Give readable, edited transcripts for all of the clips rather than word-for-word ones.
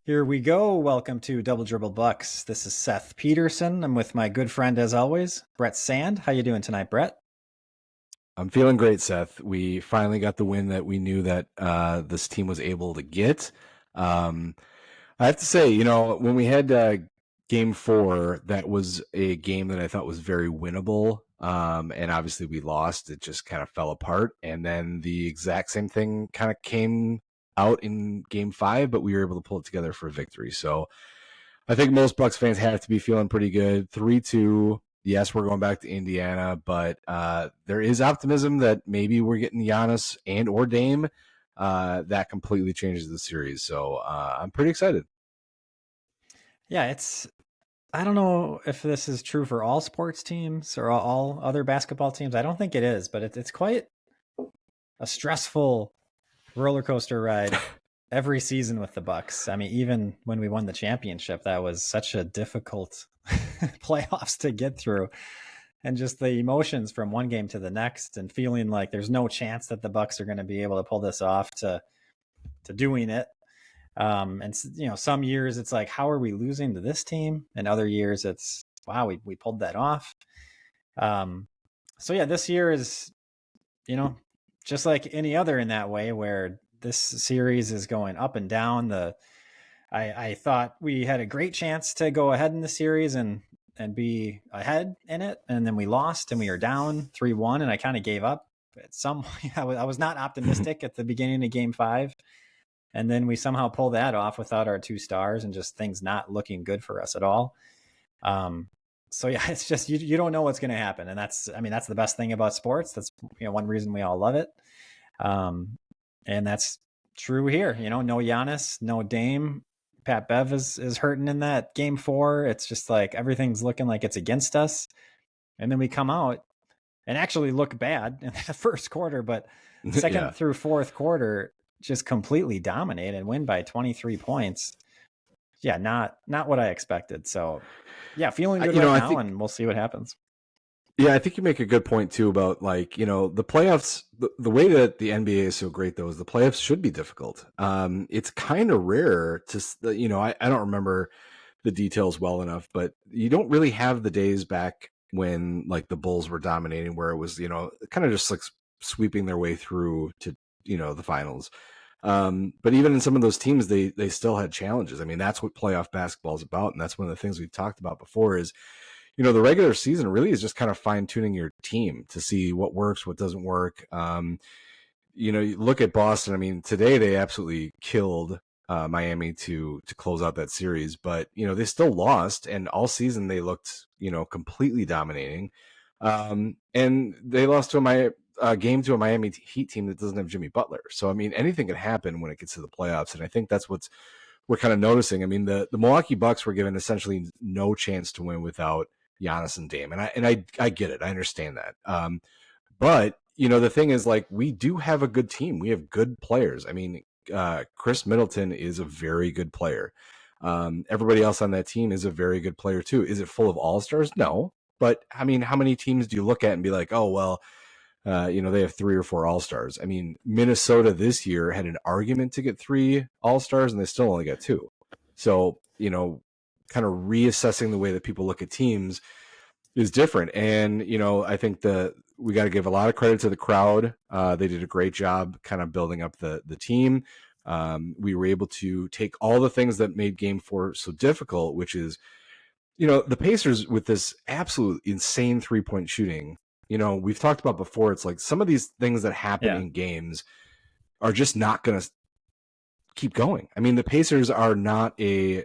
Here we go. Welcome to Double Dribble Bucks. This is Seth Peterson. I'm with my good friend, as always, Brett Sand. How you doing tonight, Brett? I'm feeling great, Seth. We finally got the win that we knew that this team was able to get. Um, I have to say, when we had game four, that was a game that I thought was very winnable. And obviously we lost. It just kind of fell apart. And then the exact same thing kind of came out in game five, but we were able to pull it together for a victory. So I think most Bucks fans have to be feeling pretty good. 3-2. Yes, we're going back to Indiana, but there is optimism that maybe we're getting Giannis and or Dame. That completely changes the series. So I'm pretty excited. Yeah, I don't know if this is true for all sports teams or all other basketball teams. I don't think it is, but it's quite a stressful roller coaster ride every season with the Bucks. I mean, even when we won the championship, that was such a difficult playoffs to get through. And just the emotions from one game to the next and feeling like there's no chance that the Bucks are going to be able to pull this off to doing it. And some years it's like, how are we losing to this team? And other years it's, wow, we pulled that off. So yeah, this year is, you know, just like any other in that way, where this series is going up and down. I thought we had a great chance to go ahead in the series and be ahead in it, and then we lost and we were down 3-1, and I kind of gave up. At some I was not optimistic at the beginning of Game 5, and then we somehow pull that off without our two stars and just things not looking good for us at all. So yeah, it's just you don't know what's going to happen, and that's the best thing about sports. That's one reason we all love it, and that's true here. No Giannis, no Dame. Pat Bev is hurting in that Game 4. It's just like everything's looking like it's against us, and then we come out and actually look bad in the first quarter, but Yeah. second through fourth quarter just completely dominate and win by 23 points. Yeah, not what I expected. So yeah, feeling I, good you know, right I now, think and we'll see what happens. Yeah, I think you make a good point too about the playoffs. The way that the NBA is so great though is the playoffs should be difficult. It's kind of rare I don't remember the details well enough, but you don't really have the days back when like the Bulls were dominating, where it was kind of just like sweeping their way through to the finals. But even in some of those teams, they still had challenges. I mean, that's what playoff basketball is about, and that's one of the things we've talked about before is the regular season really is just kind of fine tuning your team to see what works, what doesn't work. You look at Boston. I mean, today they absolutely killed Miami to close out that series, but they still lost, and all season they looked completely dominating. And they lost to a game to a Miami Heat team that doesn't have Jimmy Butler. So I mean, anything can happen when it gets to the playoffs, and I think that's what's we're kind of noticing. I mean, the Milwaukee Bucks were given essentially no chance to win without Giannis and Dame, and I get it, I understand that. But the thing is, like, we do have a good team. We have good players. I mean, Khris Middleton is a very good player. Everybody else on that team is a very good player too. Is it full of all stars? No, but I mean, how many teams do you look at and be like, oh well, they have 3 or 4 all stars? I mean, Minnesota this year had an argument to get 3 all stars, and they still only got 2. So, kind of reassessing the way that people look at teams is different. And, I think we got to give a lot of credit to the crowd. They did a great job kind of building up the team. We were able to take all the things that made game 4 so difficult, which is, the Pacers with this absolute insane 3-point shooting. We've talked about before, it's like some of these things that happen Yeah. in games are just not going to keep going. I mean, the Pacers are not a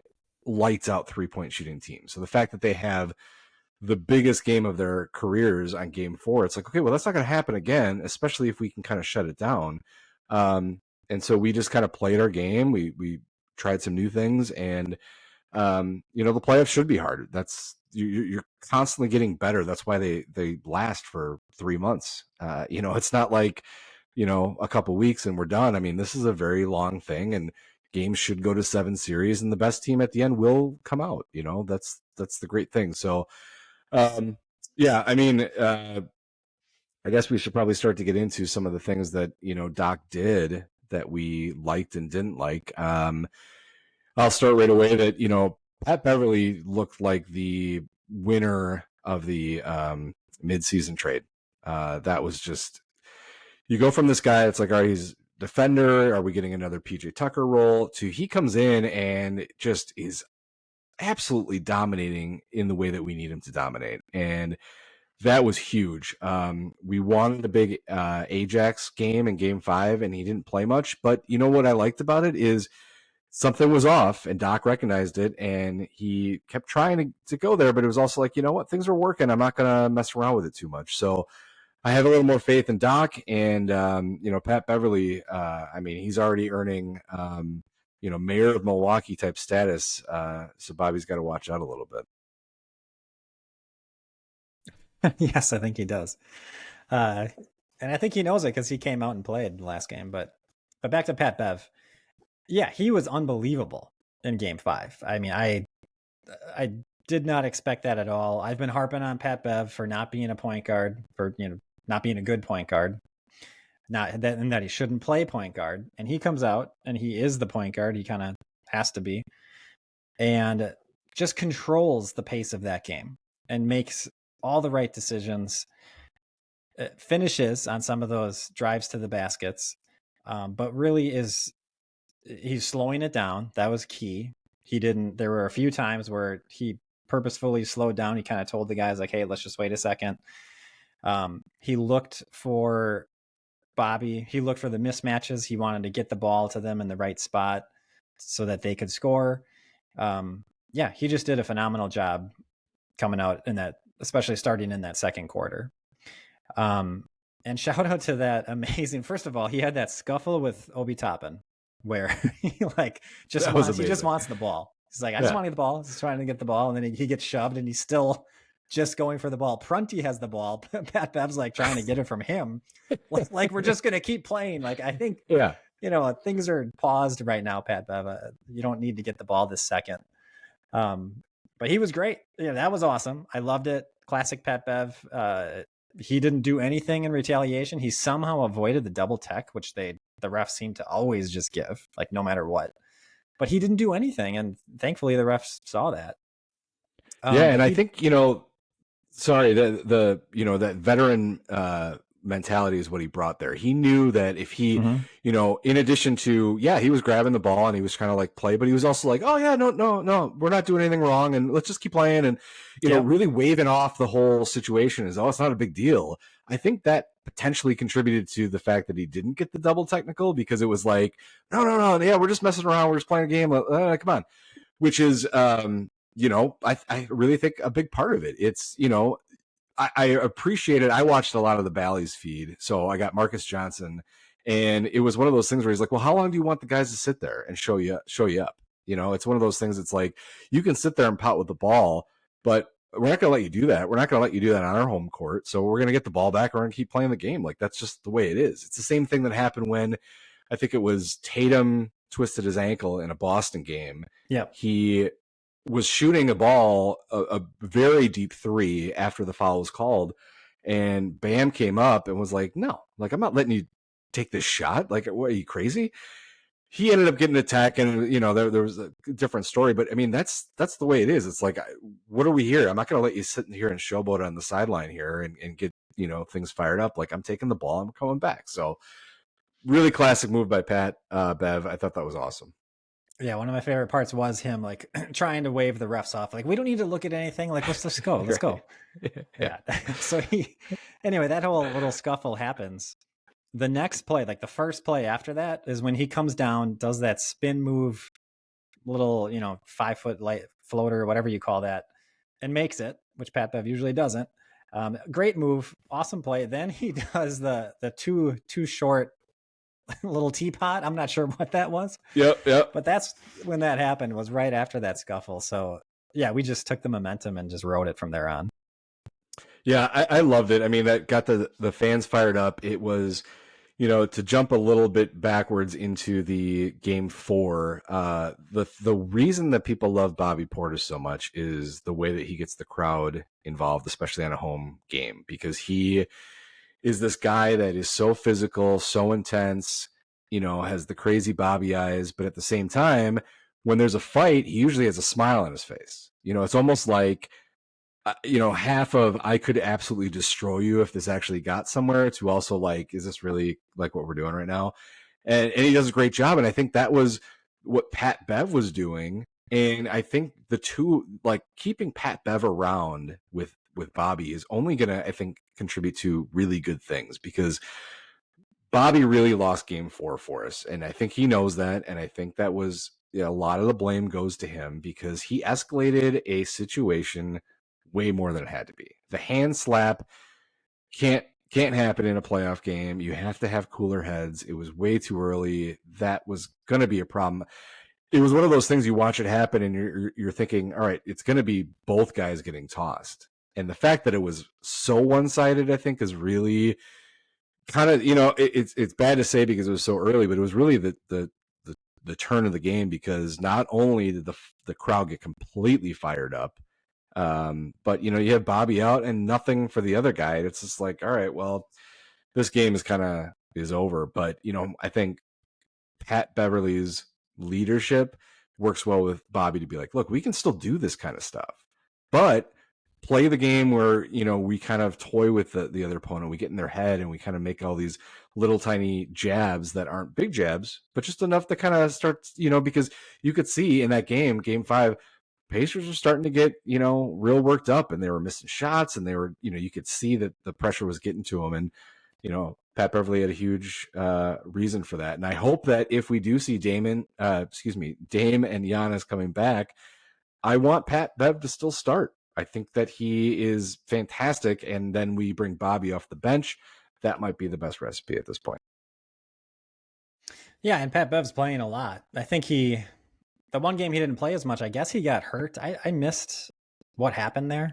lights out 3-point shooting team. So the fact that they have the biggest game of their careers on game 4, it's like, okay, well, that's not going to happen again, especially if we can kind of shut it down. And so we just kind of played our game. We tried some new things, and the playoffs should be hard. You're constantly getting better. That's why they last for 3 months. It's not like a couple weeks and we're done. I mean, this is a very long thing, and games should go to 7 series, and the best team at the end will come out. That's the great thing. So yeah, I mean, I guess we should probably start to get into some of the things that Doc did that we liked and didn't like. I'll start right away that, Pat Beverly looked like the winner of the midseason trade. That was just, you go from this guy, it's like, all right, he's defender. Are we getting another PJ Tucker role? To he comes in and just is absolutely dominating in the way that we need him to dominate. And that was huge. We wanted a big Ajax game in game 5, and he didn't play much. But you know what I liked about it is something was off, and Doc recognized it, and he kept trying to go there. But it was also like, you know what, things are working. I'm not going to mess around with it too much. So I have a little more faith in Doc, and Pat Beverly. I mean, he's already earning mayor of Milwaukee type status. So Bobby's got to watch out a little bit. Yes, I think he does. And I think he knows it because he came out and played the last game. But back to Pat Bev. Yeah, he was unbelievable in game 5. I mean, I did not expect that at all. I've been harping on Pat Bev for not being a point guard, for not being a good point guard, not that, and that he shouldn't play point guard. And he comes out and he is the point guard. He kind of has to be, and just controls the pace of that game and makes all the right decisions. Finishes on some of those drives to the baskets, but really he's slowing it down. That was key. There were a few times where he purposefully slowed down. He kind of told the guys like, hey, let's just wait a second. He looked for Bobby. He looked for the mismatches. He wanted to get the ball to them in the right spot so that they could score. He just did a phenomenal job coming out in that, especially starting in that second quarter. And shout out to that amazing, first of all, he had that scuffle with Obi Toppin where he just wants the ball. He's like, I just want the ball. He's trying to get the ball, and then he gets shoved, and he's still just going for the ball. Prunty has the ball. Pat Bev's like trying to get it from him. Like we're just gonna keep playing. Like I think, things are paused right now, Pat Bev. You don't need to get the ball this second. But he was great. Yeah, that was awesome. I loved it. Classic Pat Bev. He didn't do anything in retaliation. He somehow avoided the double tech, which the refs seem to always just give, like no matter what. But he didn't do anything, and thankfully the refs saw that. And I think sorry, that veteran mentality is what he brought there. He knew that if he, in addition to, he was grabbing the ball and he was kind of like play, but he was also like, oh yeah, no, we're not doing anything wrong, and let's just keep playing, and really waving off the whole situation as, oh, it's not a big deal. I think that potentially contributed to the fact that he didn't get the double technical, because it was like, no, we're just messing around, we're just playing a game, come on, which is, I really think a big part of it. It's, I appreciate it. I watched a lot of the Bally's feed, so I got Marcus Johnson, and it was one of those things where he's like, well, how long do you want the guys to sit there and show you up? It's one of those things. It's like, you can sit there and pout with the ball, but we're not going to let you do that. We're not going to let you do that on our home court. So we're going to get the ball back. We're going to keep playing the game. Like, that's just the way it is. It's the same thing that happened when I think it was Tatum twisted his ankle in a Boston game. Yeah. He was shooting a ball, a very deep 3 after the foul was called, and Bam came up and was like, no, like, I'm not letting you take this shot. Like, what, are you crazy? He ended up getting attacked, and there was a different story, but I mean, that's the way it is. It's like, what are we here? I'm not going to let you sit in here and showboat on the sideline here and get things fired up. Like, I'm taking the ball, I'm coming back. So really classic move by Pat Bev. I thought that was awesome. Yeah, one of my favorite parts was him like trying to wave the refs off. Like, we don't need to look at anything. Like, let's go. Let's go. Yeah. So anyway, that whole little scuffle happens. The next play, like the first play after that, is when he comes down, does that spin move, little, 5-foot light floater, or whatever you call that, and makes it, which Pat Bev usually doesn't. Great move. Awesome play. Then he does the too short little teapot. I'm not sure what that was. Yep. But that's when that happened, was right after that scuffle. So yeah, we just took the momentum and just rode it from there on. Yeah, I loved it. I mean, that got the fans fired up. It was, to jump a little bit backwards into the game 4, the reason that people love Bobby Portis so much is the way that he gets the crowd involved, especially on a home game, because he is this guy that is so physical, so intense, has the crazy Bobby eyes, but at the same time, when there's a fight, he usually has a smile on his face. It's almost like, half of I could absolutely destroy you if this actually got somewhere, to also like, is this really like what we're doing right now? And he does a great job. And I think that was what Pat Bev was doing. And I think the two, like keeping Pat Bev around with Bobby is only going to, I think, contribute to really good things, because Bobby really lost game 4 for us. And I think he knows that. And I think that was, a lot of the blame goes to him, because he escalated a situation way more than it had to be. The hand slap can't happen in a playoff game. You have to have cooler heads. It was way too early. That was going to be a problem. It was one of those things, you watch it happen and you're thinking, all right, it's going to be both guys getting tossed. And the fact that it was so one-sided, I think, is really kind of, it's bad to say because it was so early, but it was really the turn of the game, because not only did the crowd get completely fired up, but you have Bobby out and nothing for the other guy. It's just like, all right, well, this game is over. But I think Pat Beverly's leadership works well with Bobby to be like, look, we can still do this kind of stuff, but play the game where we kind of toy with the other opponent. We get in their head and we kind of make all these little tiny jabs that aren't big jabs, but just enough to kind of start, because you could see in that game 5, Pacers were starting to get, real worked up, and they were missing shots, and they were, you could see that the pressure was getting to them. And, Pat Beverly had a huge reason for that. And I hope that if we do see Dame and Giannis coming back, I want Pat Bev to still start. I think that he is fantastic. And then we bring Bobby off the bench. That might be the best recipe at this point. Yeah, and Pat Bev's playing a lot. I think the one game he didn't play as much, I guess he got hurt. I missed what happened there.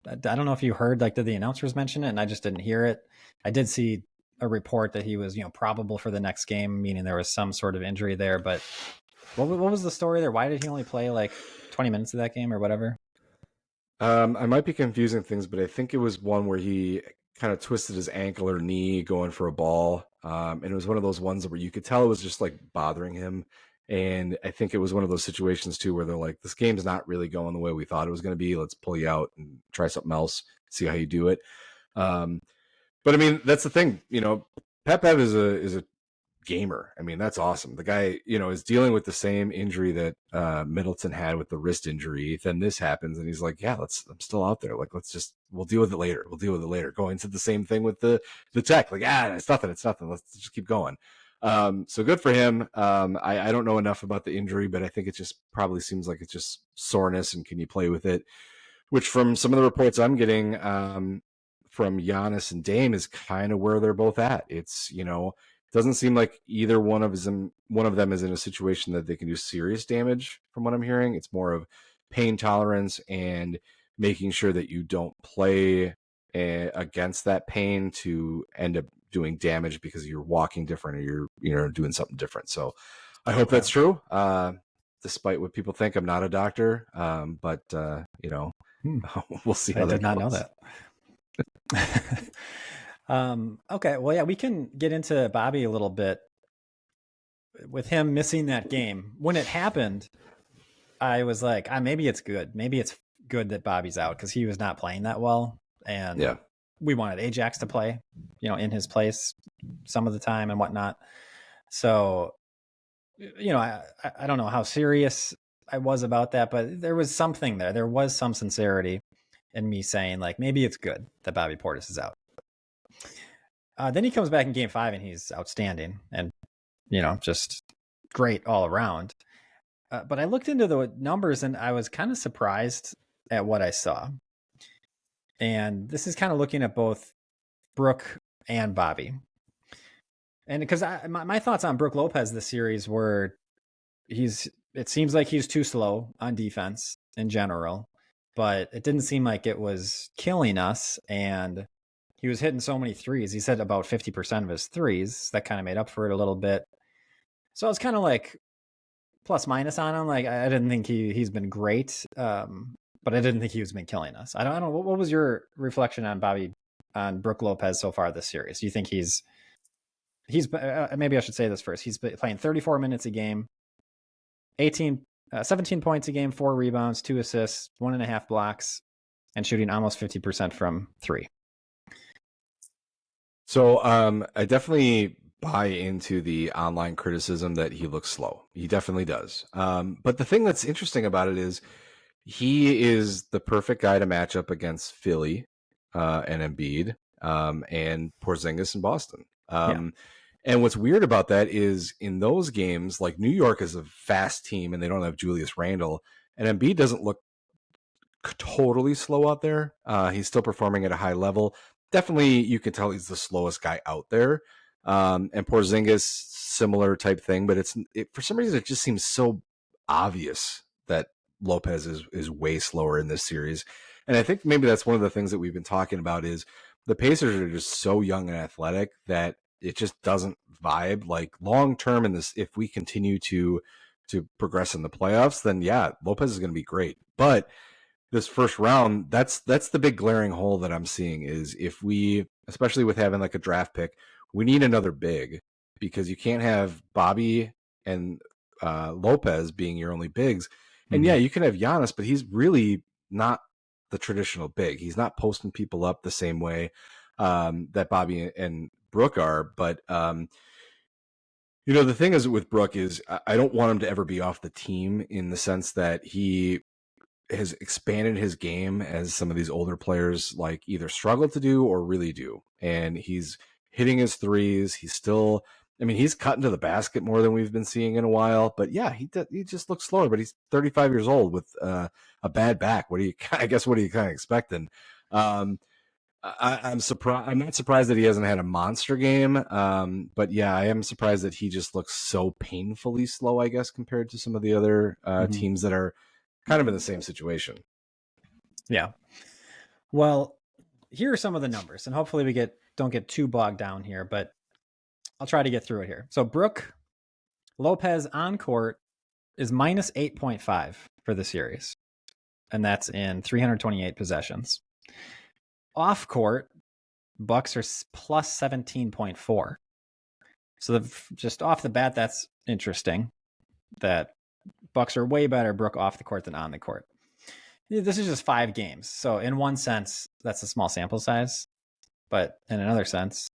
I don't know if you heard, like, did the announcers mention it? And I just didn't hear it. I did see a report that he was, probable for the next game, meaning there was some sort of injury there. But what was the story there? Why did he only play like 20 minutes of that game or whatever? I might be confusing things, but I think it was one where he kind of twisted his ankle or knee going for a ball. And it was one of those ones where you could tell it was just like bothering him. And I think it was one of those situations too, where they're like, this game's not really going the way we thought it was going to be. Let's pull you out and try something else, see how you do it. But I mean, that's the thing, Pat Bev is a gamer. I mean, that's awesome. The guy, is dealing with the same injury that Middleton had with the wrist injury. Then this happens, and he's like, "Yeah, I'm still out there. Like, we'll deal with it later. We'll deal with it later." Going to the same thing with the tech, like, it's nothing. Let's just keep going. So good for him. I don't know enough about the injury, but I think it just probably seems like it's just soreness, and can you play with it? Which, from some of the reports I'm getting from Giannis and Dame, is kind of where they're both at. It's doesn't seem like either one of them is in a situation that they can do serious damage. From what I'm hearing, it's more of pain tolerance and making sure that you don't play against that pain to end up doing damage because you're walking different or you're doing something different. So I hope that's true. Despite what people think, I'm not a doctor, but we'll see how that goes. I did not know that. Okay, well, yeah, we can get into Bobby a little bit. With him missing that game, when it happened, I was like, maybe it's good. Maybe it's good that Bobby's out, because he was not playing that well, and we wanted Ajax to play, in his place some of the time and whatnot. So, I don't know how serious I was about that, but there was something there. There was some sincerity in me saying, like, maybe it's good that Bobby Portis is out. Then he comes back in game 5 and he's outstanding and, just great all around. But I looked into the numbers and I was kind of surprised at what I saw. And this is kind of looking at both Brook and Bobby. And because my thoughts on Brook Lopez this series were it seems like he's too slow on defense in general, but it didn't seem like it was killing us. And he was hitting so many threes. He said about 50% of his threes. That kind of made up for it a little bit. So I was kind of like plus minus on him. Like, I didn't think he's been great, but I didn't think he's been killing us. I don't know. What was your reflection on Brook Lopez so far this series? Do you think he's maybe I should say this first. He's playing 34 minutes a game, 18 17 points a game, 4 rebounds, 2 assists, 1.5 blocks, and shooting almost 50% from 3. So I definitely buy into the online criticism that he looks slow. He definitely does. But the thing that's interesting about it is he is the perfect guy to match up against Philly and Embiid and Porzingis in Boston. And what's weird about that is in those games, like New York is a fast team and they don't have Julius Randle, and Embiid doesn't look totally slow out there. He's still performing at a high level. Definitely, you can tell he's the slowest guy out there. And Porzingis, similar type thing, but for some reason it just seems so obvious that Lopez is way slower in this series. And I think maybe that's one of the things that we've been talking about is the Pacers are just so young and athletic that it just doesn't vibe. Like long term in this, if we continue to progress in the playoffs, then yeah, Lopez is going to be great. But this first round, that's the big glaring hole that I'm seeing is if we, especially with having like a draft pick, we need another big because you can't have Bobby and Lopez being your only bigs. And yeah, you can have Giannis, but he's really not the traditional big. He's not posting people up the same way that Bobby and Brook are. But the thing is with Brook is I don't want him to ever be off the team in the sense that he has expanded his game as some of these older players like either struggle to do or really do. And he's hitting his threes. He's still, he's cutting to the basket more than we've been seeing in a while. But yeah, he just looks slower. But he's 35 years old with a bad back. What are you kind of expecting? I'm surprised. I'm not surprised that he hasn't had a monster game. But yeah, I am surprised that he just looks so painfully slow, I guess, compared to some of the other teams that are kind of in the same situation. Yeah. Well, here are some of the numbers, and hopefully we don't get too bogged down here, but I'll try to get through it here. So Brook Lopez on court is minus 8.5 for the series, and that's in 328 possessions. Off court, Bucks are plus 17.4. So just off the bat, that's interesting that Bucks are way better Brook off the court than on the court. This is just 5 games. So in one sense, that's a small sample size. But in another sense,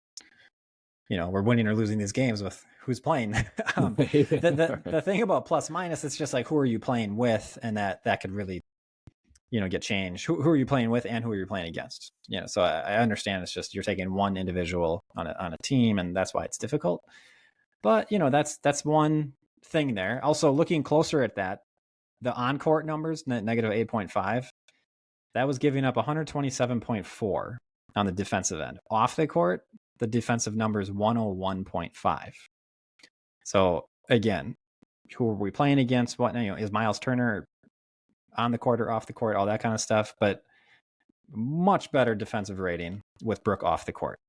we're winning or losing these games with who's playing. The thing about plus minus, it's just like, who are you playing with? And that could really, get changed. Who are you playing with and who are you playing against? So I understand it's just you're taking one individual on a team, and that's why it's difficult. But, that's one thing there. Also, looking closer at that, the on-court numbers, negative 8.5, that was giving up 127.4 on the defensive end. Off the court, the defensive number is 101.5. So, again, who are we playing against? What is Myles Turner on the court or off the court? All that kind of stuff. But much better defensive rating with Brook off the court,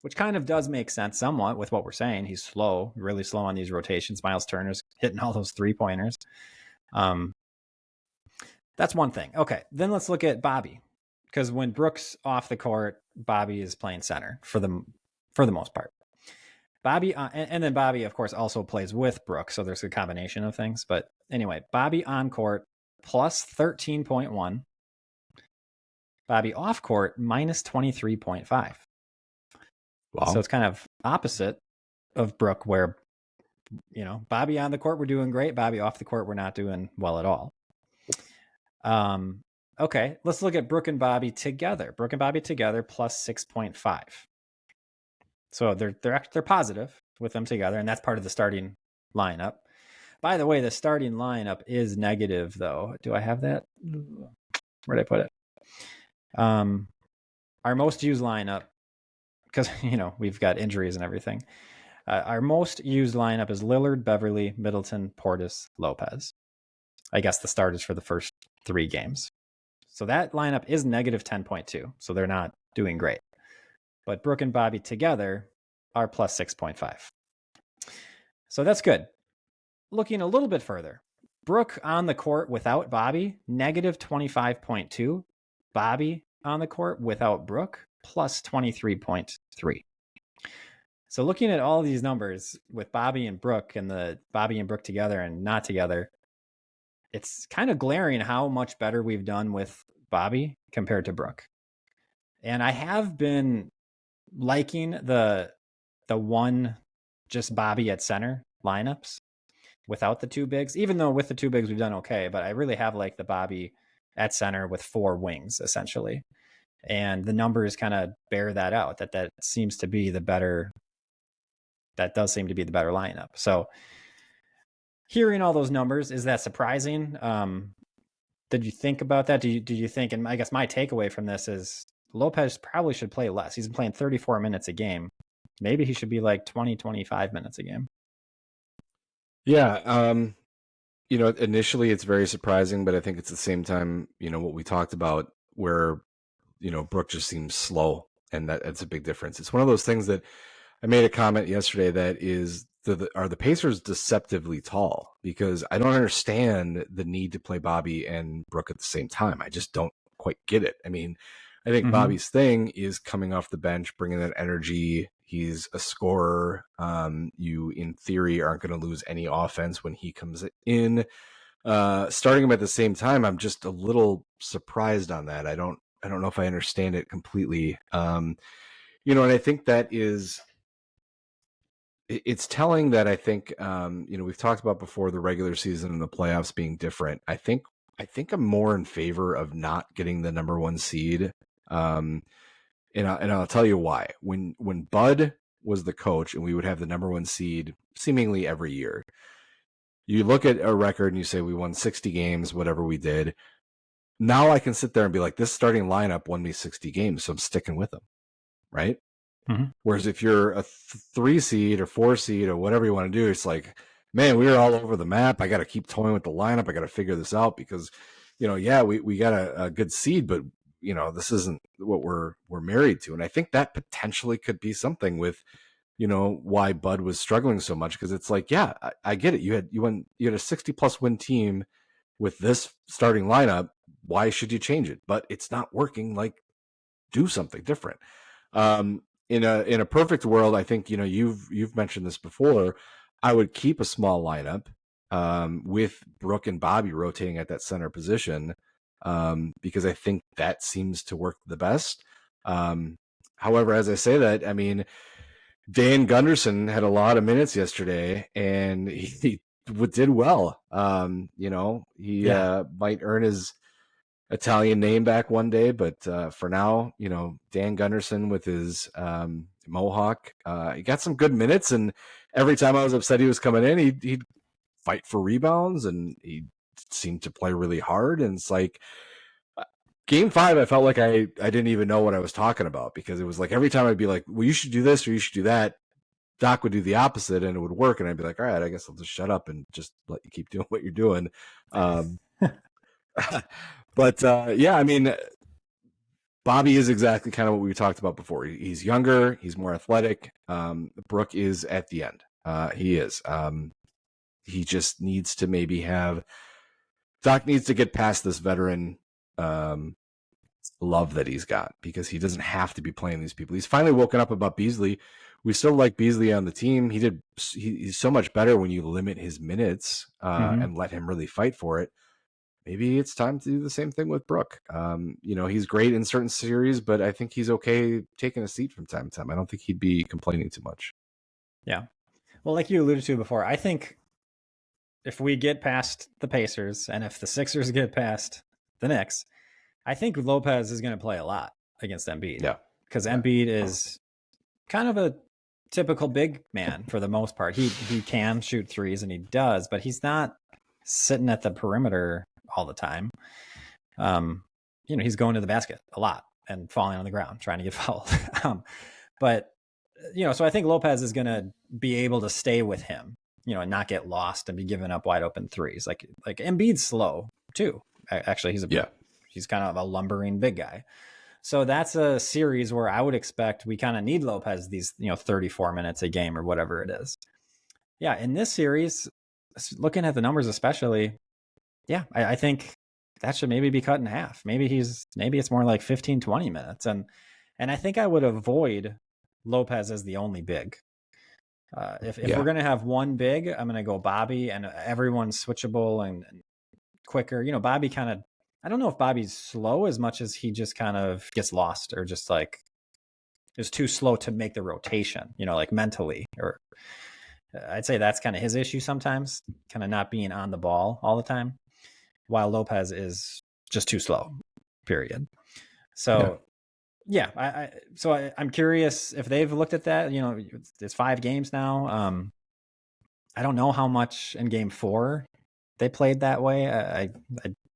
which kind of does make sense somewhat with what we're saying. He's slow, really slow on these rotations. Myles Turner's hitting all those 3-pointers. That's one thing. Okay, then let's look at Bobby, because when Brook's off the court, Bobby is playing center for the most part. Bobby, and then Bobby, of course, also plays with Brook, so there's a combination of things. But anyway, Bobby on court plus 13.1. Bobby off court minus 23.5. Wow. So it's kind of opposite of Brook, where Bobby on the court, we're doing great. Bobby off the court, we're not doing well at all. Okay, let's look at Brook and Bobby together. Brook and Bobby together plus 6.5. So they're positive with them together, and that's part of the starting lineup. By the way, the starting lineup is negative, though. Do I have that? Where'd I put it? Our most used lineup, because we've got injuries and everything. Our most used lineup is Lillard, Beverly, Middleton, Portis, Lopez. I guess the starters for the first 3 games. So that lineup is negative 10.2. So they're not doing great. But Brook and Bobby together are plus 6.5. So that's good. Looking a little bit further, Brook on the court without Bobby, negative 25.2. Bobby on the court without Brook, plus 23.3. So looking at all these numbers with Bobby and Brook and the Bobby and Brook together and not together, it's kind of glaring how much better we've done with Bobby compared to Brook. And I have been liking the one just Bobby at center lineups without the two bigs, even though with the two bigs we've done okay, but I really have liked the Bobby at center with four wings essentially. And the numbers kind of bear that out, that seems to be the better, that does seem to be the better lineup. So hearing all those numbers, is that surprising? Did you think about that? Do you think, and I guess my takeaway from this is Lopez probably should play less. He's been playing 34 minutes a game. Maybe he should be like 20, 25 minutes a game. Yeah. Initially it's very surprising, but I think it's the same time, what we talked about where, Brook just seems slow, and that's a big difference. It's one of those things that I made a comment yesterday that is, are the Pacers deceptively tall? Because I don't understand the need to play Bobby and Brook at the same time. I just don't quite get it. I mean, I think Bobby's thing is coming off the bench, bringing that energy. He's a scorer. You, in theory, aren't going to lose any offense when he comes in. Starting him at the same time, I'm just a little surprised on that. I don't know if I understand it completely. And I think that is, it's telling that I think, we've talked about before the regular season and the playoffs being different. I think I'm more in favor of not getting the number one seed. And I'll tell you why. When Bud was the coach and we would have the number one seed seemingly every year, you look at a record and you say we won 60 games, whatever we did. Now I can sit there and be like, this starting lineup won me 60 games, so I'm sticking with them, right? Mm-hmm. Whereas if you're a 3 seed or 4 seed or whatever you want to do, it's like, man, we were all over the map. I got to keep toying with the lineup. I got to figure this out because, we got a good seed, but this isn't what we're married to. And I think that potentially could be something with, why Bud was struggling so much. Cause it's like, yeah, I get it. You had a 60+ win team with this starting lineup. Why should you change it? But it's not working. Like, do something different. In a perfect world, I think, you've mentioned this before, I would keep a small lineup, with Brook and Bobby rotating at that center position. Because I think that seems to work the best. However, as I say that, I mean, Dan Gunderson had a lot of minutes yesterday, and he did well. He might earn his Italian name back one day, but for now, Dan Gunderson with his mohawk, he got some good minutes, and every time I was upset he was coming in, he'd fight for rebounds, and he seemed to play really hard. And it's like, Game 5, I felt like I didn't even know what I was talking about, because it was like every time I'd be like, well, you should do this or you should do that, Doc would do the opposite and it would work, and I'd be like, all right, I guess I'll just shut up and just let you keep doing what you're doing. But I mean, Bobby is exactly kind of what we talked about before. He's younger, he's more athletic. Brook is at the end. He is. He just needs to maybe Doc needs to get past this veteran love that he's got, because he doesn't have to be playing these people. He's finally woken up about Beasley. We still like Beasley on the team. He's so much better when you limit his minutes and let him really fight for it. Maybe it's time to do the same thing with Brook. He's great in certain series, but I think he's okay taking a seat from time to time. I don't think he'd be complaining too much. Yeah. Well, like you alluded to before, I think if we get past the Pacers and if the Sixers get past the Knicks, I think Lopez is going to play a lot against Embiid. Yeah. Because Embiid is kind of a typical big man for the most part. He can shoot threes, and he does, but he's not sitting at the perimeter all the time. He's going to the basket a lot and falling on the ground trying to get fouled. So I think Lopez is going to be able to stay with him, and not get lost and be giving up wide open threes. Like Embiid's slow too. Actually, he's kind of a lumbering big guy. So that's a series where I would expect we kind of need Lopez these, 34 minutes a game or whatever it is. Yeah. In this series, looking at the numbers, especially, I think that should maybe be cut in half. Maybe it's more like 15, 20 minutes. And I think I would avoid Lopez as the only big. If we're going to have one big, I'm going to go Bobby, and everyone's switchable and quicker. Bobby kind of, I don't know if Bobby's slow as much as he just kind of gets lost or just like is too slow to make the rotation, like mentally. Or I'd say that's kind of his issue sometimes, kind of not being on the ball all the time, while Lopez is just too slow, period. So, yeah, I'm curious if they've looked at that. It's 5 games now. I don't know how much in game 4 they played that way. I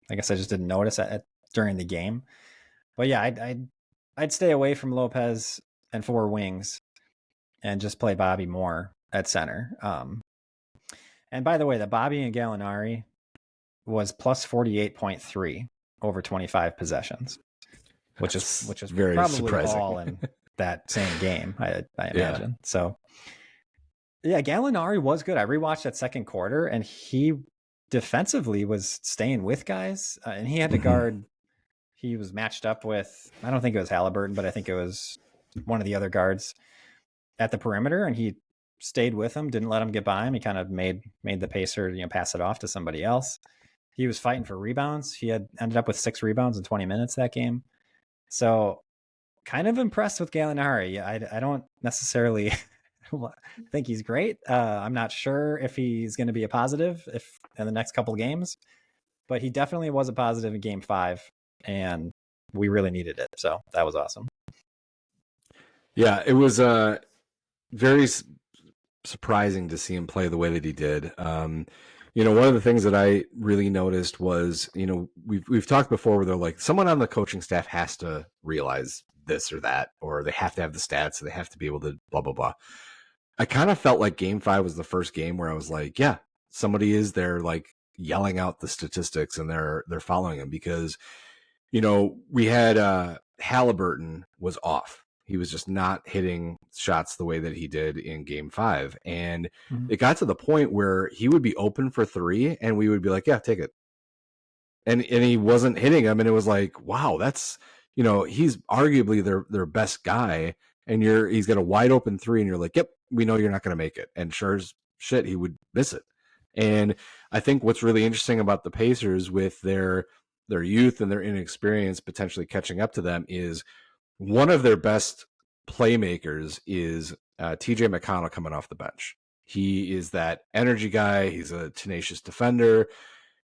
guess I just didn't notice it during the game. But yeah, I'd stay away from Lopez and 4 wings and just play Bobby more at center. And by the way, the Bobby and Gallinari was plus 48.3 over 25 possessions, which is very probably surprising. all in that same game, I imagine. Yeah. So yeah, Gallinari was good. I rewatched that second quarter, and he defensively was staying with guys, and he had to guard. He was matched up with, I don't think it was Halliburton, but I think it was one of the other guards at the perimeter, and he stayed with him, didn't let him get by him. He kind of made the pacer, pass it off to somebody else. He was fighting for rebounds. He had ended up with 6 rebounds in 20 minutes that game. So kind of impressed with Gallinari. I don't necessarily think he's great. I'm not sure if he's going to be a positive in the next couple of games, but he definitely was a positive in game 5, and we really needed it. So that was awesome. Yeah, it was very surprising to see him play the way that he did. One of the things that I really noticed was, we've talked before where they're like, someone on the coaching staff has to realize this or that, or they have to have the stats, so they have to be able to blah, blah, blah. I kind of felt like game 5 was the first game where I was like, yeah, somebody is there like yelling out the statistics and they're following him, because, we had Halliburton was off. He was just not hitting shots the way that he did in game 5. And it got to the point where he would be open for 3 and we would be like, yeah, take it. And he wasn't hitting them. And it was like, wow, that's, he's arguably their best guy. And he's got a wide open 3 and you're like, yep, we know you're not going to make it. And sure as shit, he would miss it. And I think what's really interesting about the Pacers with their youth and their inexperience potentially catching up to them is one of their best playmakers is TJ McConnell coming off the bench. He is that energy guy. He's a tenacious defender.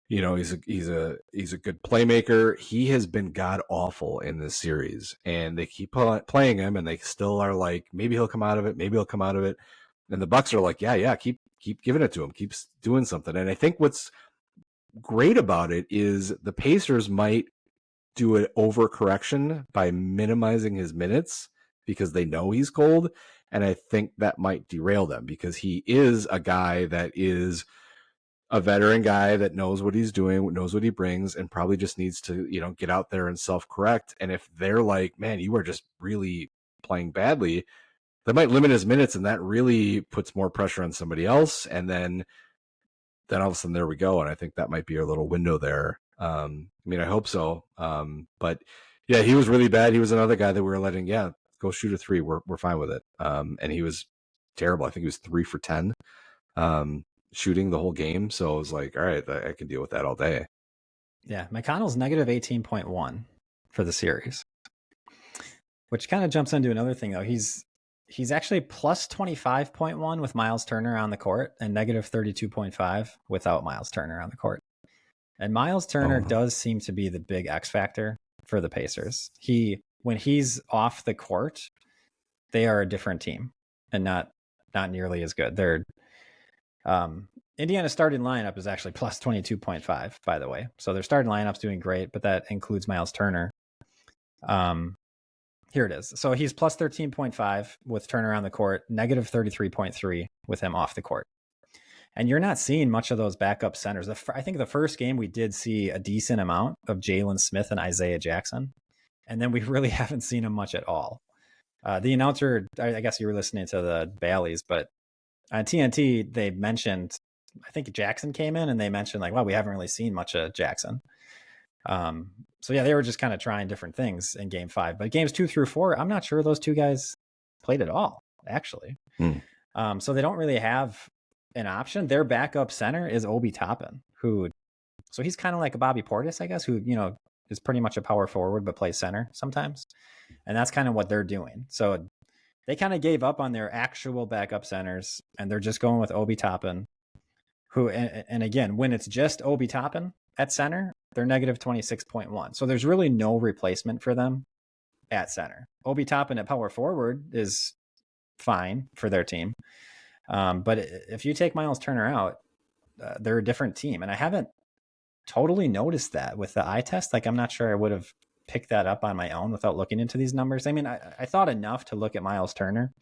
He's a good playmaker. He has been god awful in this series, and they keep playing him, and they still are like, maybe he'll come out of it. Maybe he'll come out of it. And the Bucks are like, yeah, keep giving it to him. Keeps doing something. And I think what's great about it is the Pacers might do an overcorrection by minimizing his minutes because they know he's cold. And I think that might derail them, because he is a guy that is a veteran guy that knows what he's doing, knows what he brings, and probably just needs to, get out there and self-correct. And if they're like, man, you are just really playing badly, they might limit his minutes, and that really puts more pressure on somebody else. And then all of a sudden there we go. And I think that might be a little window there. I hope so. But yeah, he was really bad. He was another guy that we were letting, go shoot a 3. We're fine with it. And he was terrible. I think he was 3 for 10, shooting the whole game. So I was like, all right, I can deal with that all day. Yeah. McConnell's negative 18.1 for the series, which kind of jumps into another thing though. He's actually plus 25.1 with Myles Turner on the court and negative 32.5 without Myles Turner on the court. And Myles Turner does seem to be the big X factor for the Pacers. When he's off the court, they are a different team and not nearly as good. They're Indiana's starting lineup is actually plus 22.5, by the way. So their starting lineup's doing great, but that includes Myles Turner. Here it is. So he's plus 13.5 with Turner on the court, negative 33.3 with him off the court. And you're not seeing much of those backup centers. I think the first game we did see a decent amount of Jalen Smith and Isaiah Jackson. And then we really haven't seen him much at all. The announcer, I guess you were listening to the Baileys, but on TNT, they mentioned, I think Jackson came in and they mentioned like, wow, we haven't really seen much of Jackson. So yeah, they were just kind of trying different things in game 5, but games 2 through 4, I'm not sure those two guys played at all, actually. So they don't really have an option. Their backup center is Obi Toppin, who So he's kind of like a Bobby Portis, I guess, who, is pretty much a power forward but plays center sometimes. And that's kind of what they're doing. So they kind of gave up on their actual backup centers, and they're just going with Obi Toppin, who, and again, when it's just Obi Toppin at center, they're negative 26.1. So there's really no replacement for them at center. Obi Toppin at power forward is fine for their team. But if you take Myles Turner out, they're a different team. And I haven't totally noticed that with the eye test. Like, I'm not sure I would have picked that up on my own without looking into these numbers. I mean, I thought enough to look at Myles Turner.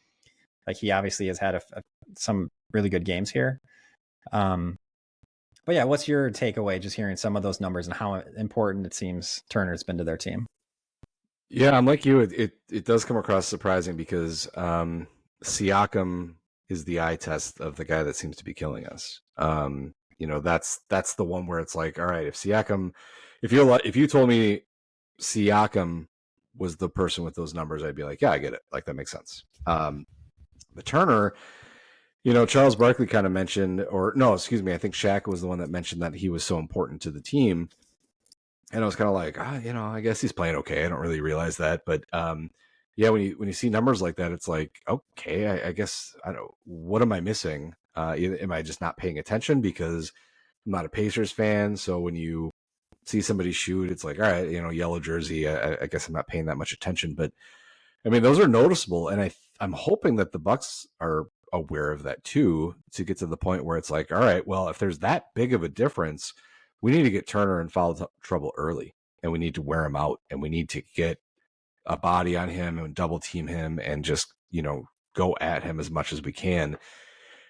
Like, he obviously has had some really good games here. But yeah, what's your takeaway just hearing some of those numbers and how important it seems Turner's been to their team? Yeah, I'm like you. It does come across surprising because Siakam is the eye test of the guy that seems to be killing us. That's the one where it's like, all right, if you told me Siakam was the person with those numbers, I'd be like, yeah, I get it. Like, that makes sense. But Turner, Charles Barkley kind of mentioned, or no, excuse me, I think Shaq was the one that mentioned that he was so important to the team. And I was kind of like, I guess he's playing okay. I don't really realize that. But yeah, when you see numbers like that, it's like, okay, I guess, I don't know, what am I missing? Am I just not paying attention because I'm not a Pacers fan? So when you see somebody shoot, it's like, all right, yellow jersey, I guess I'm not paying that much attention. But I mean, those are noticeable. And I'm hoping that the Bucks are aware of that too, to get to the point where it's like, all right, well, if there's that big of a difference, we need to get Turner in foul trouble early, and we need to wear him out, and we need to get a body on him and double team him and just, go at him as much as we can.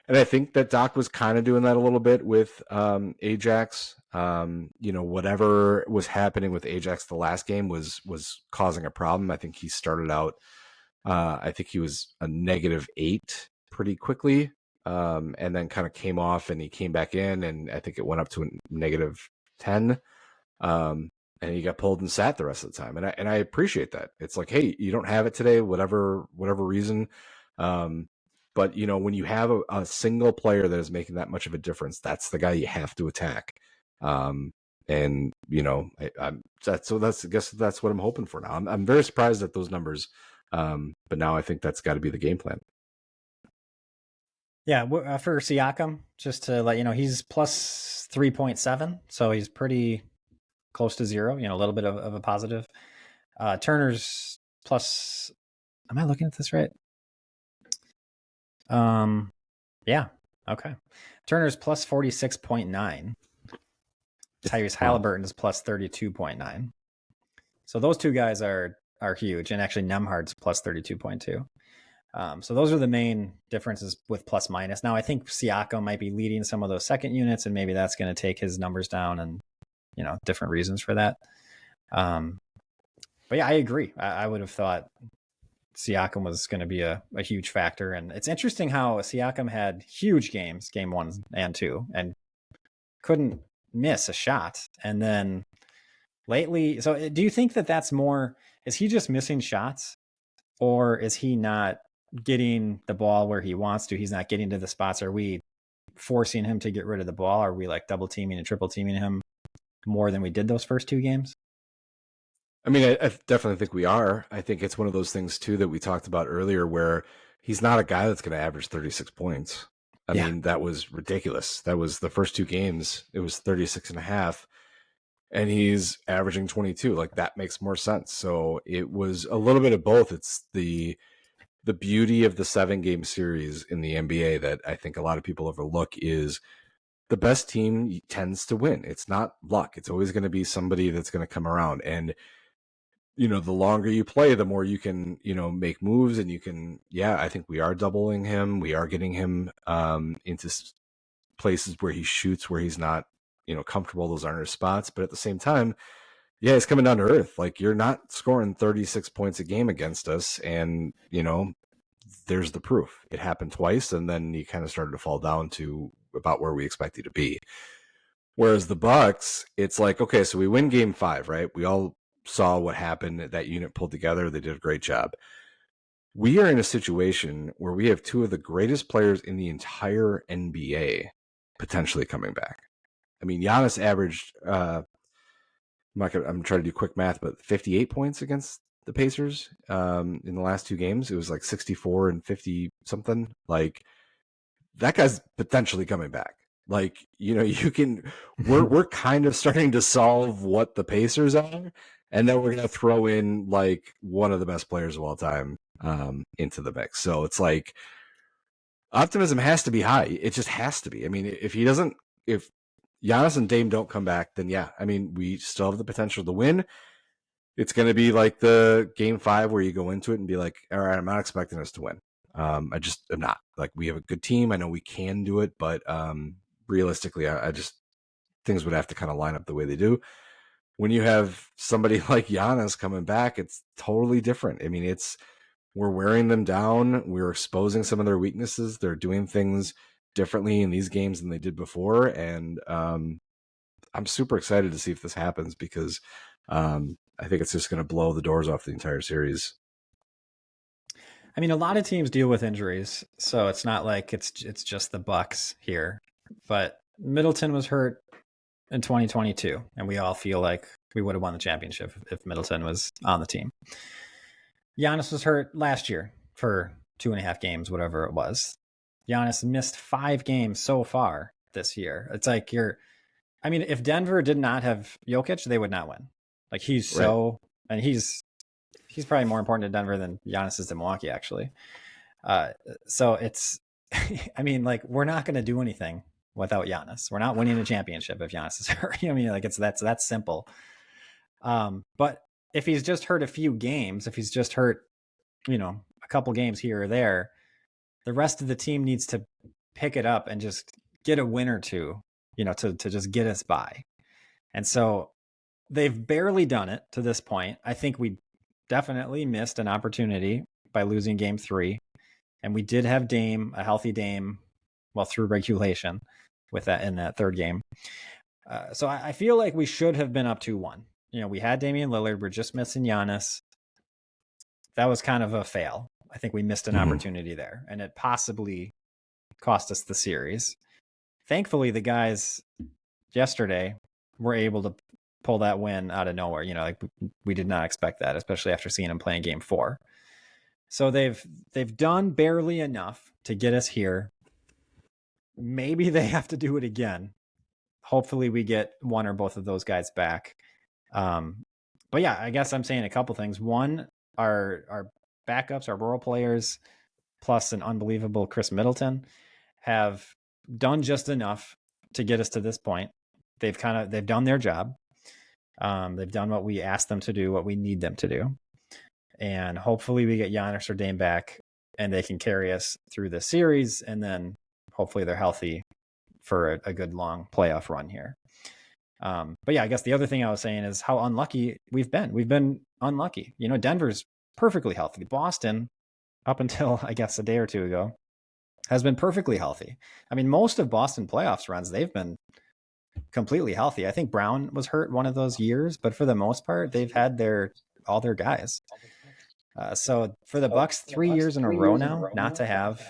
And I think that Doc was kind of doing that a little bit with Ajax. Whatever was happening with Ajax the last game was causing a problem. I think he started out, I think he was a -8 pretty quickly. And then kind of came off, and he came back in, and I think it went up to a -10. And he got pulled and sat the rest of the time. And I appreciate that. It's like, hey, you don't have it today, whatever reason. But when you have a single player that is making that much of a difference, that's the guy you have to attack. And I guess that's what I'm hoping for now. I'm very surprised at those numbers. But now I think that's got to be the game plan. Yeah, for Siakam, just to let you know, he's plus 3.7, so he's pretty close to zero. A little bit of a positive. Turner's plus. Am I looking at this right? Yeah. Okay. Turner's plus 46.9. Tyrese Halliburton is plus 32.9. So those two guys are huge, and actually Nemhard's plus 32.2. So those are the main differences with plus minus. Now I think Siakam might be leading some of those second units, and maybe that's going to take his numbers down, and different reasons for that. But yeah, I agree. I would have thought Siakam was going to be a huge factor, and it's interesting how Siakam had huge games, game 1 and 2, and couldn't miss a shot. And then lately, so do you think that that's more? Is he just missing shots, or is he not getting the ball where he wants to? He's not getting to the spots. Are we forcing him to get rid of the ball? Are we like double teaming and triple teaming him more than we did those first 2 games? I mean, I definitely think we are. I think it's one of those things too that we talked about earlier, where he's not a guy that's going to average 36 points. I mean, that was ridiculous. That was the first 2 games. It was 36.5. And he's averaging 22. Like, that makes more sense. So it was a little bit of both. It's the beauty of the 7-game series in the NBA that I think a lot of people overlook is the best team tends to win. It's not luck. It's always going to be somebody that's going to come around. And, the longer you play, the more you can, make moves, and you can, I think we are doubling him. We are getting him into places where he shoots, where he's not, comfortable. Those aren't his spots. But at the same time, he's coming down to earth. Like, you're not scoring 36 points a game against us. And, there's the proof. It happened twice, and then he kind of started to fall down to about where we expect you to be. Whereas the Bucks, it's like, okay, so we win game 5, right? We all saw what happened. That unit pulled together. They did a great job. We are in a situation where we have 2 of the greatest players in the entire NBA potentially coming back. I mean, Giannis averaged I'm trying to do quick math, but 58 points against the Pacers in the last 2 games. It was like 64 and 50 something. Like, that guy's potentially coming back. Like, you can we're kind of starting to solve what the Pacers are, and then we're gonna throw in like one of the best players of all time into the mix. So it's like optimism has to be high. It just has to be. I mean, if Giannis and Dame don't come back, then yeah, I mean, we still have the potential to win. It's going to be like the game 5 where you go into it and be like, all right, I'm not expecting us to win. I just am not. Like, we have a good team. I know we can do it, but realistically, I just things would have to kind of line up the way they do. When you have somebody like Giannis coming back, it's totally different. I mean, we're wearing them down. We're exposing some of their weaknesses. They're doing things differently in these games than they did before, and I'm super excited to see if this happens because I think it's just going to blow the doors off the entire series. I mean, a lot of teams deal with injuries, so it's not like it's just the Bucks here. But Middleton was hurt in 2022, and we all feel like we would have won the championship if Middleton was on the team. Giannis was hurt last year for 2.5 games, whatever it was. Giannis missed 5 games so far this year. It's like I mean, if Denver did not have Jokic, they would not win. Like, he's so, right. And he's probably more important to Denver than Giannis is to Milwaukee, actually. So it's, I mean, like, we're not going to do anything without Giannis. We're not winning a championship if Giannis is hurt. I mean, like, that's simple. But if he's just hurt a few games, if he's just hurt, a couple games here or there, the rest of the team needs to pick it up and just get a win or two, to just get us by. And so they've barely done it to this point. I think we definitely missed an opportunity by losing game 3. And we did have a healthy Dame, through regulation with that in that third game. So I feel like we should have been up 2-1. We had Damian Lillard. We're just missing Giannis. That was kind of a fail. I think we missed an opportunity there, and it possibly cost us the series. Thankfully, the guys yesterday were able to pull that win out of nowhere. Like, we did not expect that, especially after seeing them play in game 4. So they've done barely enough to get us here. Maybe they have to do it again. Hopefully we get one or both of those guys back. But yeah, I guess I'm saying a couple things. One, our backups, our role players, plus an unbelievable Khris Middleton, have done just enough to get us to this point. They've done their job. They've done what we asked them to do, what we need them to do. And hopefully we get Giannis or Dame back and they can carry us through the series. And then hopefully they're healthy for a good long playoff run here. But yeah, I guess the other thing I was saying is how unlucky we've been. We've been unlucky. Denver's perfectly healthy. Boston, up until I guess a day or two ago, has been perfectly healthy. I mean, most of Boston playoffs runs, they've been completely healthy. I think Brown was hurt one of those years, but for the most part, they've had all their guys. So for the Bucks, 3 years in a row now, not to have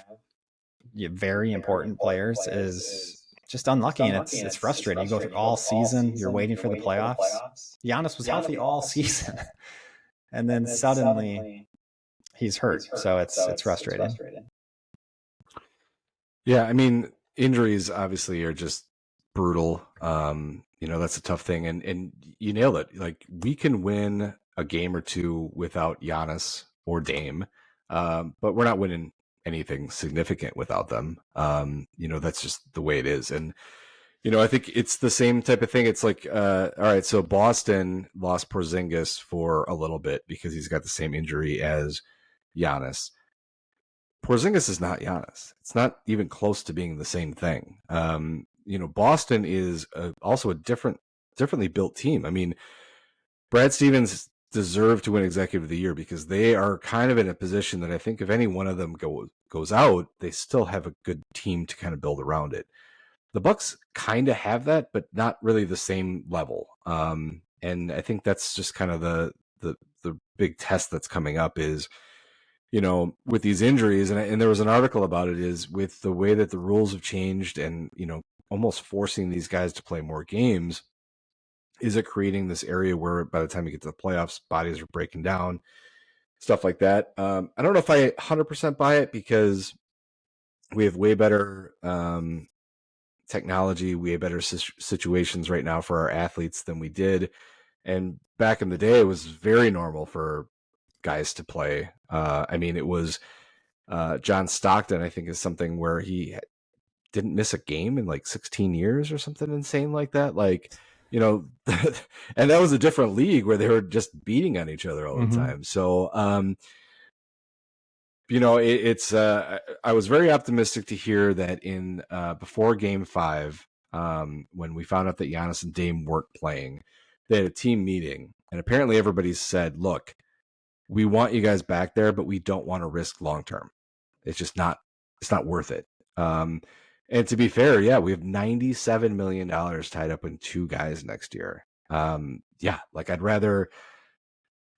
very important players is just unlucky, and it's frustrating. You go through all season, you're waiting for the playoffs. Giannis was healthy all season, and then suddenly he's hurt. So it's frustrating. Yeah, I mean, injuries obviously are just brutal. That's a tough thing, and you nailed it. Like, we can win a game or two without Giannis or Dame, but we're not winning anything significant without them. That's just the way it is. And I think it's the same type of thing. It's like, all right, so Boston lost Porzingis for a little bit because he's got the same injury as Giannis. Porzingis is not Giannis. It's not even close to being the same thing. Boston is also a differently built team. I mean, Brad Stevens deserve to win Executive of the Year because they are kind of in a position that I think if any one of them goes out, they still have a good team to kind of build around it. The Bucks kind of have that, but not really the same level. And I think that's just kind of the big test that's coming up is, with these injuries, and there was an article about it, is with the way that the rules have changed and, almost forcing these guys to play more games? Is it creating this area where by the time you get to the playoffs, bodies are breaking down, stuff like that? I don't know if I 100% buy it, because we have way better technology, way better situations right now for our athletes than we did. And back in the day, it was very normal for guys to play. I mean, it was John Stockton, I think, is something where he didn't miss a game in like 16 years or something insane like that. Like, you know, and that was a different league where they were just beating on each other all the time. So, you know, it's I was very optimistic to hear that in before Game 5, when we found out that Giannis and Dame weren't playing, they had a team meeting, and apparently everybody said, "Look, we want you guys back there, but we don't want to risk long term. It's just not. It's not worth it." And to be fair, yeah, we have $97 million tied up in 2 guys next year. Yeah, like I'd rather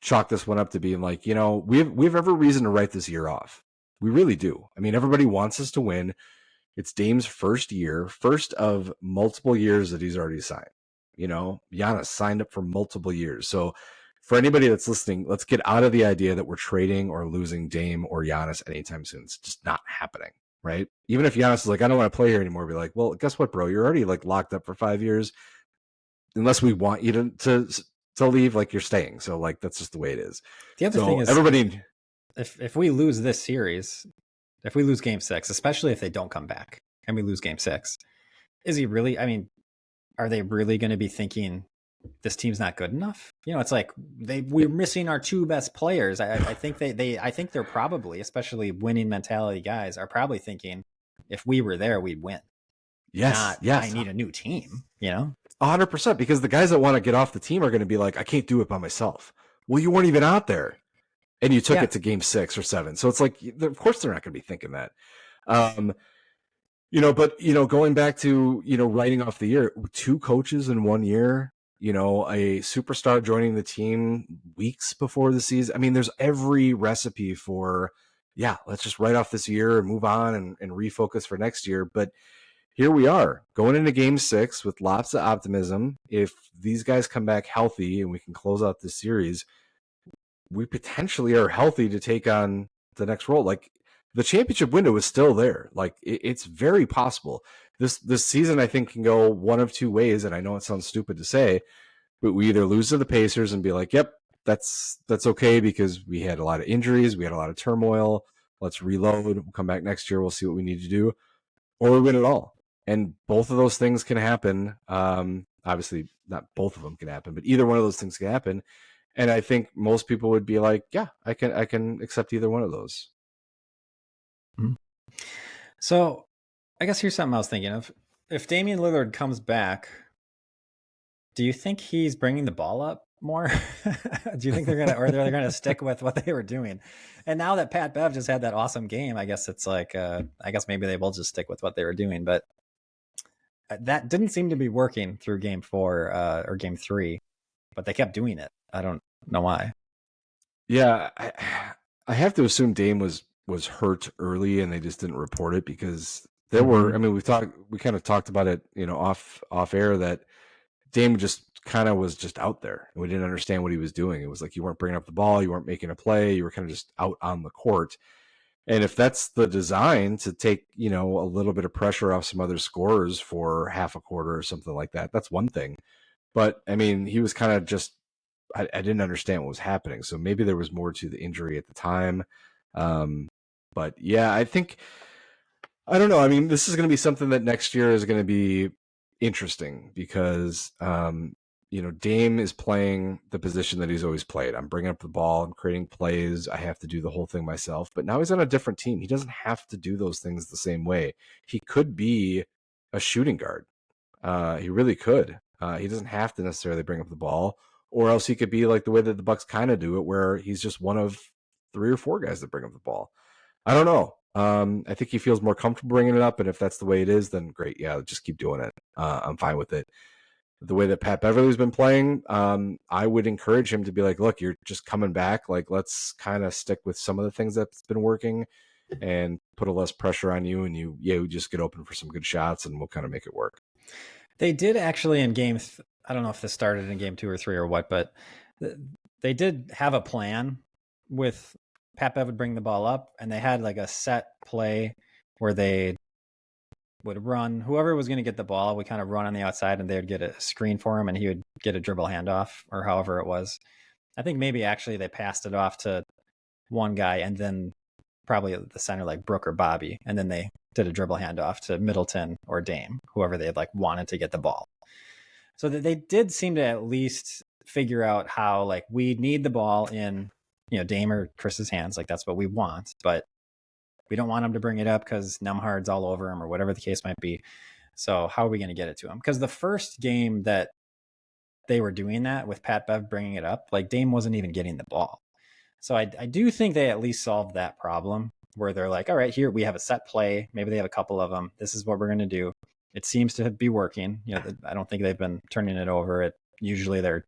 chalk this one up to being like, you know, we have every reason to write this year off. We really do. I mean, everybody wants us to win. It's Dame's first year, first of multiple years that he's already signed. You know, Giannis signed up for multiple years. So for anybody that's listening, let's get out of the idea that we're trading or losing Dame or Giannis anytime soon. It's just not happening, right? Even if Giannis is like, I don't want to play here anymore, be like, well, guess what, bro? You're already like locked up for 5 years. Unless we want you to leave, like you're staying. So like that's just the way it is. The other so thing is, everybody, if we lose this series, if we lose Game 6, especially if they don't come back and we lose Game 6, is he really? I mean, are they really going to be thinking this team's not good enough? You know, it's like we're missing our 2 best players. I think I think they're probably, especially winning mentality guys, are probably thinking if we were there, we'd win. Yes, I need a new team. You know, 100%, because the guys that want to get off the team are going to be like, I can't do it by myself. Well, you weren't even out there, and you took it to Game 6 or 7. So it's like, of course, they're not going to be thinking that. You know, but you know, going back to, you know, writing off the year, 2 coaches in 1 year. You know, a superstar joining the team weeks before the season. I mean, there's every recipe for, yeah, let's just write off this year and move on and refocus for next year. But here we are going into Game 6 with lots of optimism. If these guys come back healthy and we can close out this series, we potentially are healthy to take on the next role. Like the championship window is still there. Like it's very possible. This season, I think, can go one of 2 ways. And I know it sounds stupid to say, but we either lose to the Pacers and be like, yep, that's okay because we had a lot of injuries, we had a lot of turmoil. Let's reload. We'll come back next year. We'll see what we need to do, or we win it all. And both of those things can happen. Obviously, not both of them can happen, but either one of those things can happen. And I think most people would be like, yeah, I can accept either one of those. Mm-hmm. So I guess here's something I was thinking of. If Damian Lillard comes back, do you think he's bringing the ball up more? Do you think they're gonna stick with what they were doing? And now that Pat Bev just had that awesome game, I guess it's like I guess maybe they will just stick with what they were doing. But that didn't seem to be working through Game 4 or Game 3, but they kept doing it. I don't know why. Yeah, I have to assume Dame was hurt early and they just didn't report it, because there were. I mean, we kind of talked about it, you know, off air, that Dame just kind of was just out there and we didn't understand what he was doing. It was like you weren't bringing up the ball, you weren't making a play, you were kind of just out on the court. And if that's the design, to take, you know, a little bit of pressure off some other scorers for half a quarter or something like that, that's one thing. But I mean, he was kind of just, I didn't understand what was happening. So maybe there was more to the injury at the time. But yeah, I don't know. I mean, this is going to be something that next year is going to be interesting because, you know, Dame is playing the position that he's always played. I'm bringing up the ball, I'm creating plays. I have to do the whole thing myself. But now he's on a different team. He doesn't have to do those things the same way. He could be a shooting guard. He really could. He doesn't have to necessarily bring up the ball, or else he could be like the way that the Bucks kind of do it, where he's just one of 3 or 4 guys that bring up the ball. I don't know. I think he feels more comfortable bringing it up, and if that's the way it is, then great. Yeah, just keep doing it. I'm fine with it. The way that Pat Beverly's been playing, I would encourage him to be like, look, you're just coming back. Like, let's kind of stick with some of the things that's been working. and put a less pressure on you, and you just get open for some good shots, and we'll kind of make it work. They did actually in I don't know if this started in game 2 or 3 or what, but they did have a plan with Pat Bev would bring the ball up, and they had like a set play where they would run. Whoever was going to get the ball would kind of run on the outside, and they would get a screen for him, and he would get a dribble handoff or however it was. I think maybe actually they passed it off to one guy, and then probably the center like Brook or Bobby, and then they did a dribble handoff to Middleton or Dame, whoever they like wanted to get the ball. So that they did seem to at least figure out how like we need the ball in, you know, Dame or Khris's hands, like that's what we want, but we don't want him to bring it up because Numhard's all over him or whatever the case might be. So how are we going to get it to him? Because the first game that they were doing that with Pat Bev bringing it up, like Dame wasn't even getting the ball. So I do think they at least solved that problem where they're like, all right, here we have a set play. Maybe they have a couple of them. This is what we're going to do. It seems to be working. You know, I don't think they've been turning it over. Usually they're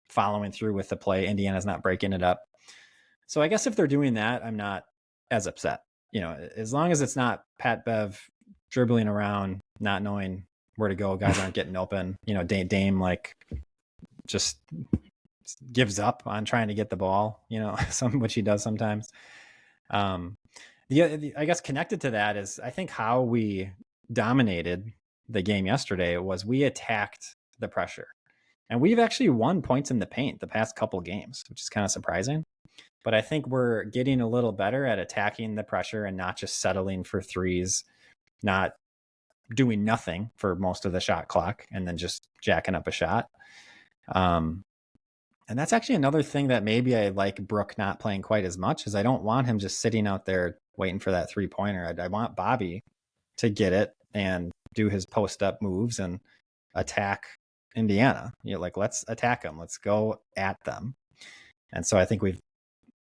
following through with the play. Indiana's not breaking it up. So I guess if they're doing that, I'm not as upset. You know, as long as it's not Pat Bev dribbling around, not knowing where to go, guys aren't getting open. You know, Dame like just gives up on trying to get the ball, you know, which he does sometimes. I guess connected to that is I think how we dominated the game yesterday was we attacked the pressure. And we've actually won points in the paint the past couple games, which is kind of surprising. But I think we're getting a little better at attacking the pressure and not just settling for threes, not doing nothing for most of the shot clock and then just jacking up a shot. And that's actually another thing that maybe I like Brook not playing quite as much, is I don't want him just sitting out there waiting for that 3-pointer. I want Bobby to get it and do his post-up moves and attack Indiana. You know, like, let's attack them. Let's go at them. And so I think we've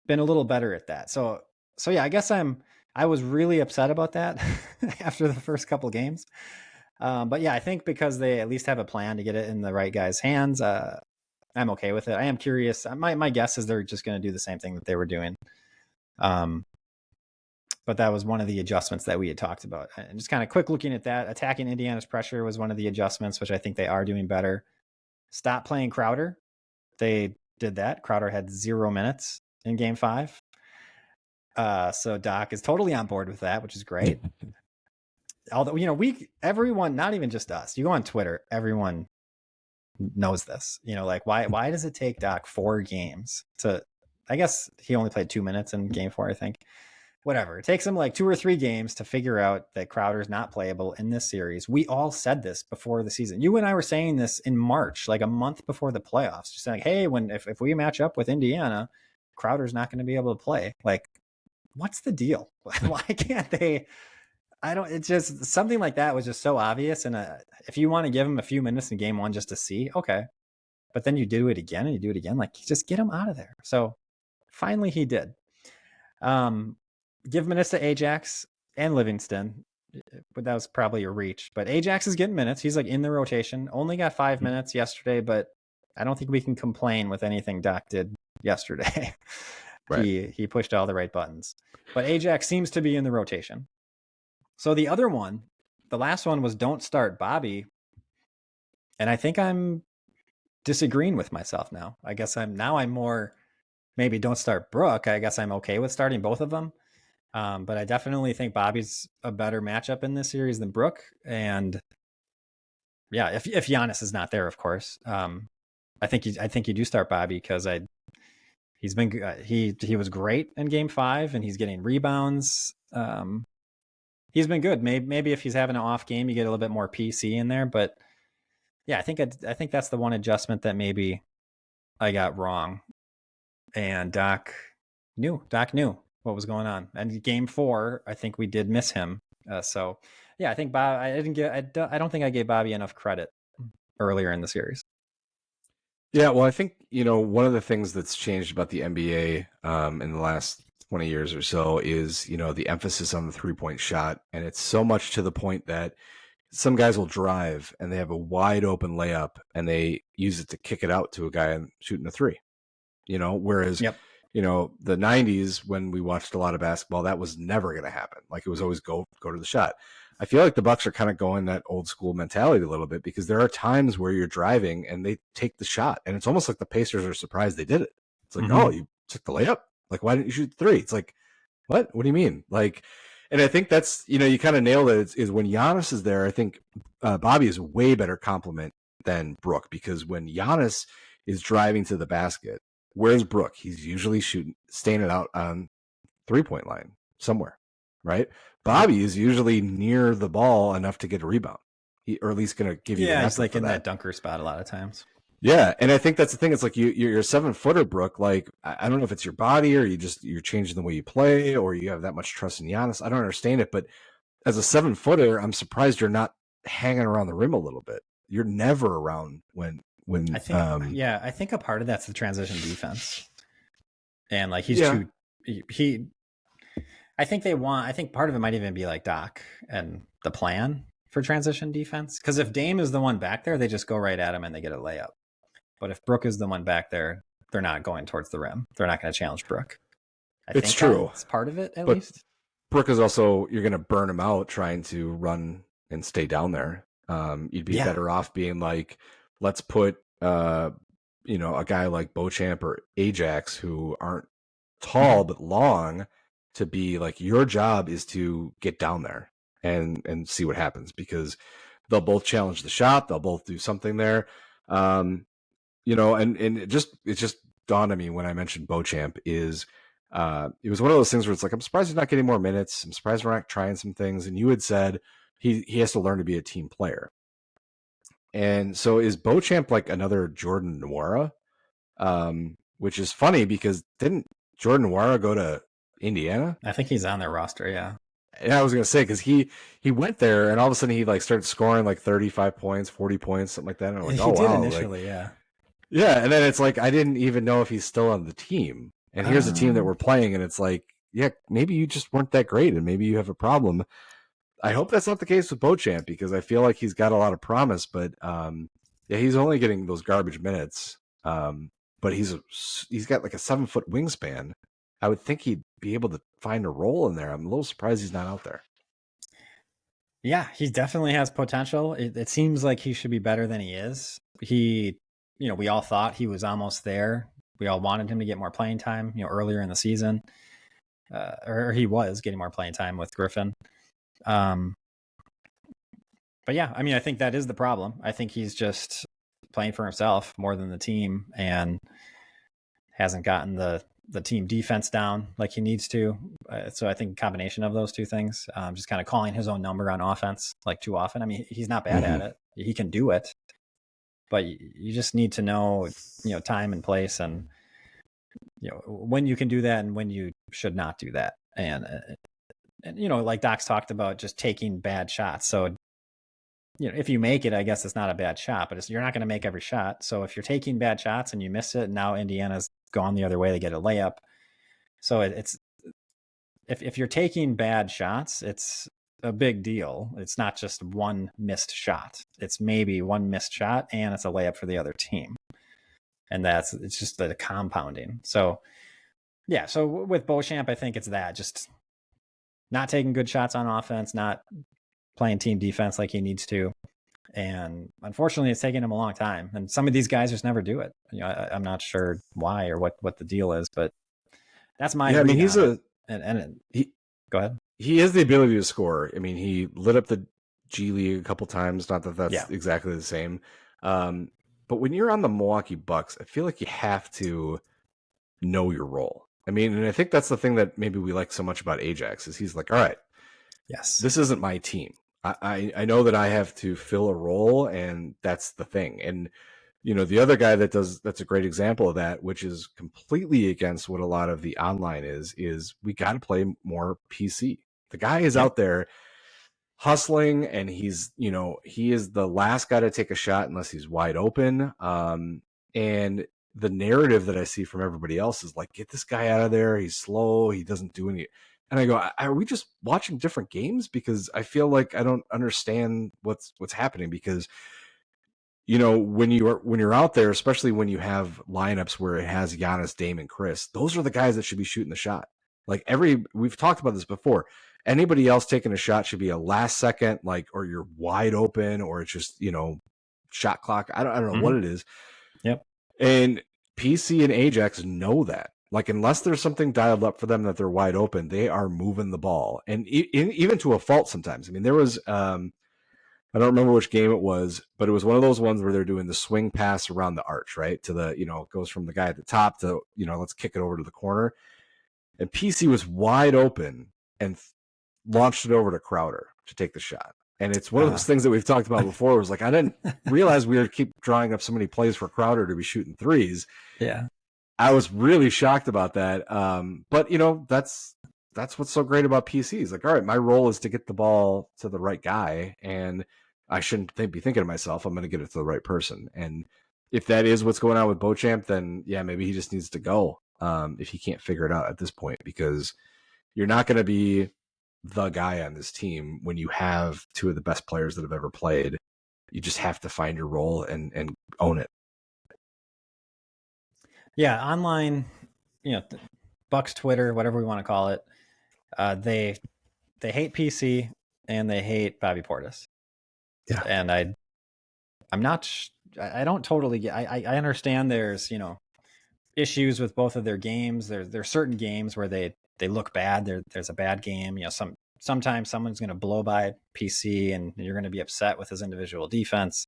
been a little better at that. So yeah, I guess I was really upset about that after the first couple games. But yeah, I think because they at least have a plan to get it in the right guy's hands, I'm okay with it. I am curious. My guess is they're just going to do the same thing that they were doing. But that was one of the adjustments that we had talked about. And just kind of quick looking at that, attacking Indiana's pressure was one of the adjustments, which I think they are doing better. Stop playing Crowder. They did that. Crowder had 0 minutes in game 5. So Doc is totally on board with that, which is great. Although, you know, everyone, not even just us, you go on Twitter, everyone knows this, you know, like why does it take Doc 4 games to, I guess he only played 2 minutes in game 4, I think. Whatever. It takes him like 2 or 3 games to figure out that Crowder's not playable in this series. We all said this before the season. You and I were saying this in March, like a month before the playoffs, just saying, hey, if we match up with Indiana, Crowder's not going to be able to play. Like, what's the deal? Why can't they? It's just something like that was just so obvious. And if you want to give him a few minutes in game 1 just to see, okay. But then you do it again and you do it again, like, just get him out of there. So finally he did. Give minutes to Ajax and Livingston. But that was probably a reach. But Ajax is getting minutes. He's like in the rotation. Only got 5 minutes yesterday, but I don't think we can complain with anything Doc did yesterday. Right. He pushed all the right buttons. But Ajax seems to be in the rotation. So the other one, the last one, was don't start Bobby. And I think I'm disagreeing with myself now. I guess I'm more, maybe don't start Brook. I guess I'm okay with starting both of them. But I definitely think Bobby's a better matchup in this series than Brook. And yeah, if Giannis is not there, of course, I think you do start Bobby because he's been he was great in game 5 and he's getting rebounds. He's been good. Maybe if he's having an off game, you get a little bit more PC in there. But yeah, I think that's the one adjustment that maybe I got wrong. And Doc knew what was going on. And game 4, I think we did miss him. So yeah, I think Bob. I don't think I gave Bobby enough credit earlier in the series. Yeah, well, I think, you know, one of the things that's changed about the NBA in the last 20 years or so is, you know, the emphasis on the 3-point shot. And it's so much to the point that some guys will drive and they have a wide open layup and they use it to kick it out to a guy and shooting a 3, you know, whereas the 90s when we watched a lot of basketball, that was never going to happen. Like it was always go to the shot. I feel like the Bucks are kind of going that old school mentality a little bit, because there are times where you're driving and they take the shot, and it's almost like the Pacers are surprised they did it. It's like, oh, you took the layup. Like, why didn't you shoot the three? It's like, what? What do you mean? Like, and I think that's, you kind of nailed it. Is when Giannis is there, I think Bobby is a way better complement than Brook, because when Giannis is driving to the basket, where's Brook? He's usually standing out on 3-point line somewhere, right? Bobby is usually near the ball enough to get a rebound, or at least going to give you an effort. He's like for in that dunker spot a lot of times. Yeah, and I think that's the thing. It's like you're a 7-footer, Brook. Like, I don't know if it's your body, or you're changing the way you play, or you have that much trust in Giannis. I don't understand it, but as a 7-footer, I'm surprised you're not hanging around the rim a little bit. You're never around when I think I think a part of that's the transition defense, and like he's Yeah. too he. I think part of it might even be like Doc and the plan for transition defense, because if Dame is the one back there, they just go right at him and they get a layup. But if Brook is the one back there, they're not going towards the rim. They're not going to challenge Brook. It's true. It's part of it, at But least. Brook is also, you're going to burn him out trying to run and stay down there. You'd be better off being like, let's put a guy like Beauchamp or Ajax, who aren't tall but long, to be like, your job is to get down there and see what happens, because they'll both challenge the shot. They'll both do something there. And it just dawned on me when I mentioned Beauchamp is it was one of those things where it's like, I'm surprised he's not getting more minutes. I'm surprised we're not trying some things. And you had said he has to learn to be a team player. And so is Beauchamp like another Jordan Nwora? Which is funny, because didn't Jordan Nwora go to Indiana? I think he's on their roster, yeah. And I was going to say, because he went there and all of a sudden he like started scoring like 35 points, 40 points, something like that. And I'm like, he did initially, yeah. Yeah, and then it's like, I didn't even know if he's still on the team. And here's a team that we're playing, and it's like, yeah, maybe you just weren't that great, and maybe you have a problem. I hope that's not the case with Beauchamp, because I feel like he's got a lot of promise, but he's only getting those garbage minutes. But he's got like a 7-foot wingspan. I would think he'd be able to find a role in there. I'm a little surprised he's not out there. Yeah, he definitely has potential. It seems like he should be better than he is. We all thought he was almost there. We all wanted him to get more playing time, earlier in the season, or he was getting more playing time with Griffin. But yeah, I mean, I think that is the problem. I think he's just playing for himself more than the team, and hasn't gotten the team defense down like he needs to. So I think a combination of those two things, just kind of calling his own number on offense like too often. I mean, he's not bad at it. He can do it, but you just need to know, time and place, and when you can do that and when you should not do that. And like Doc's talked about, just taking bad shots. So if you make it, I guess it's not a bad shot, but you're not going to make every shot. So if you're taking bad shots and you miss it, now Indiana's gone the other way, they get a layup. So it's if you're taking bad shots, it's a big deal. It's not just one missed shot. It's maybe one missed shot and it's a layup for the other team. And it's just the compounding. So yeah, so with Beauchamp, I think it's that, just not taking good shots on offense, not playing team defense like he needs to. And unfortunately, it's taken him a long time. And some of these guys just never do it. I'm not sure why or what the deal is, but that's my. Yeah, I mean, he's go ahead. He has the ability to score. I mean, he lit up the G League a couple times. Not that that's exactly the same. But when you're on the Milwaukee Bucks, I feel like you have to know your role. I mean, and I think that's the thing that maybe we like so much about Ajax, is he's like, all right, yes, this isn't my team. I know that I have to fill a role, and that's the thing. And the other guy that's a great example of that, which is completely against what a lot of the online is we got to play more PC. The guy is out there hustling, and he is the last guy to take a shot unless he's wide open. And the narrative that I see from everybody else is like, get this guy out of there. He's slow. He doesn't do any. And I go, are we just watching different games? Because I feel like I don't understand what's happening, because when you're out there, especially when you have lineups where it has Giannis, Dame, and Khris, those are the guys that should be shooting the shot. Like we've talked about this before. Anybody else taking a shot should be a last second, like, or you're wide open, or it's just, shot clock. I don't know what it is. Yep. And PC and Ajax know that. Like, unless there's something dialed up for them that they're wide open, they are moving the ball, and even to a fault sometimes. I mean, there was I don't remember which game it was, but it was one of those ones where they're doing the swing pass around the arch, right? To the, it goes from the guy at the top to, let's kick it over to the corner. And PC was wide open and launched it over to Crowder to take the shot. And it's one of those things that we've talked about before. It was like, I didn't realize we would keep drawing up so many plays for Crowder to be shooting threes. Yeah. I was really shocked about that. But that's what's so great about PCs. Like, all right, my role is to get the ball to the right guy, and I shouldn't be thinking to myself, I'm going to get it to the right person. And if that is what's going on with Beauchamp, then yeah, maybe he just needs to go if he can't figure it out at this point, because you're not going to be the guy on this team when you have two of the best players that have ever played. You just have to find your role and own it. Yeah, online, Bucks Twitter, whatever we want to call it, they hate PC and they hate Bobby Portis. Yeah, and I'm not. I don't totally get. I understand there's issues with both of their games. There's certain games where they look bad. There's a bad game. Sometimes someone's going to blow by PC and you're going to be upset with his individual defense.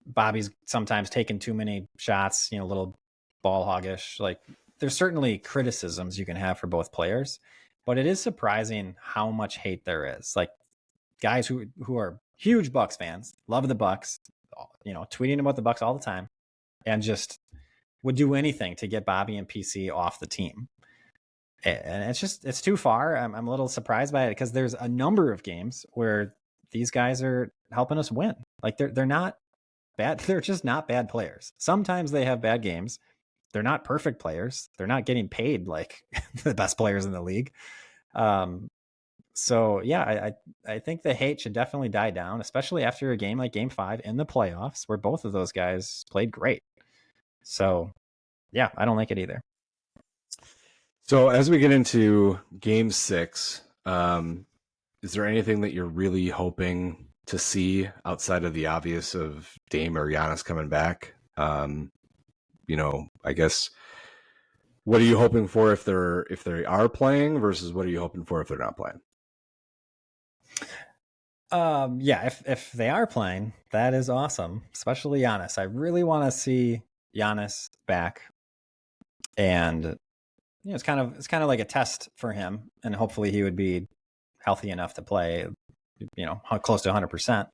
Bobby's sometimes taking too many shots, a little ball hoggish. Like, there's certainly criticisms you can have for both players, but it is surprising how much hate there is. Like, guys who are huge Bucks fans, love the Bucks, tweeting about the Bucks all the time, and just would do anything to get Bobby and PC off the team. And it's too far. I'm a little surprised by it, because there's a number of games where these guys are helping us win. Like, they're not bad. They're just not bad players. Sometimes they have bad games. They're not perfect players. They're not getting paid like the best players in the league. So yeah, I think the hate should definitely die down, especially after a game like Game 5 in the playoffs, where both of those guys played great. So yeah, I don't like it either. So as we get into Game 6, is there anything that you're really hoping to see outside of the obvious of Dame or Giannis coming back? I guess, what are you hoping for if they are playing versus what are you hoping for if they're not playing? Yeah, if they are playing, that is awesome, especially Giannis. I really want to see Giannis back, and it's kind of like a test for him, and hopefully he would be healthy enough to play, close to 100%.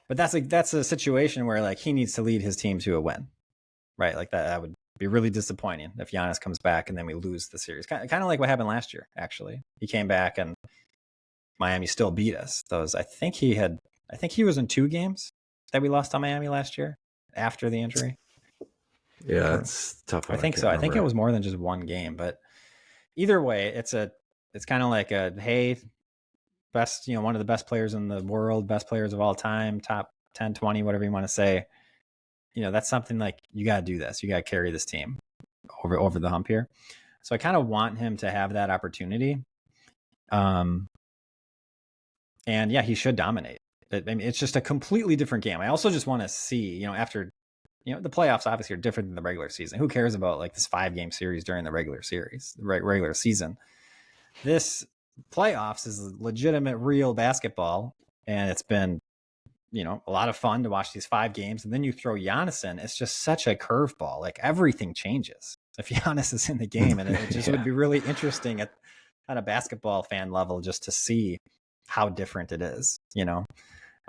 But that's a situation where, like, he needs to lead his team to a win, right? Like, that would be really disappointing if Giannis comes back and then we lose the series. Kind of like what happened last year. Actually, he came back and Miami still beat us. I think he was in 2 games that we lost on Miami last year after the injury. Yeah, that's tough. I think so. I think it was more than just 1 game, but either way, it's kind of like hey, best, one of the best players in the world, best players of all time, top 10, 20, whatever you want to say. That's something like, you got to do this. You got to carry this team over the hump here. So I kind of want him to have that opportunity. And yeah, he should dominate. I mean, it's just a completely different game. I also just want to see, after, the playoffs obviously are different than the regular season. Who cares about like this 5-game series during the regular season? This playoffs is legitimate, real basketball. And it's been, a lot of fun to watch these 5 games. And then you throw Giannis in. It's just such a curveball. Like, everything changes if Giannis is in the game. And it just would be really interesting at a basketball fan level just to see how different it is, and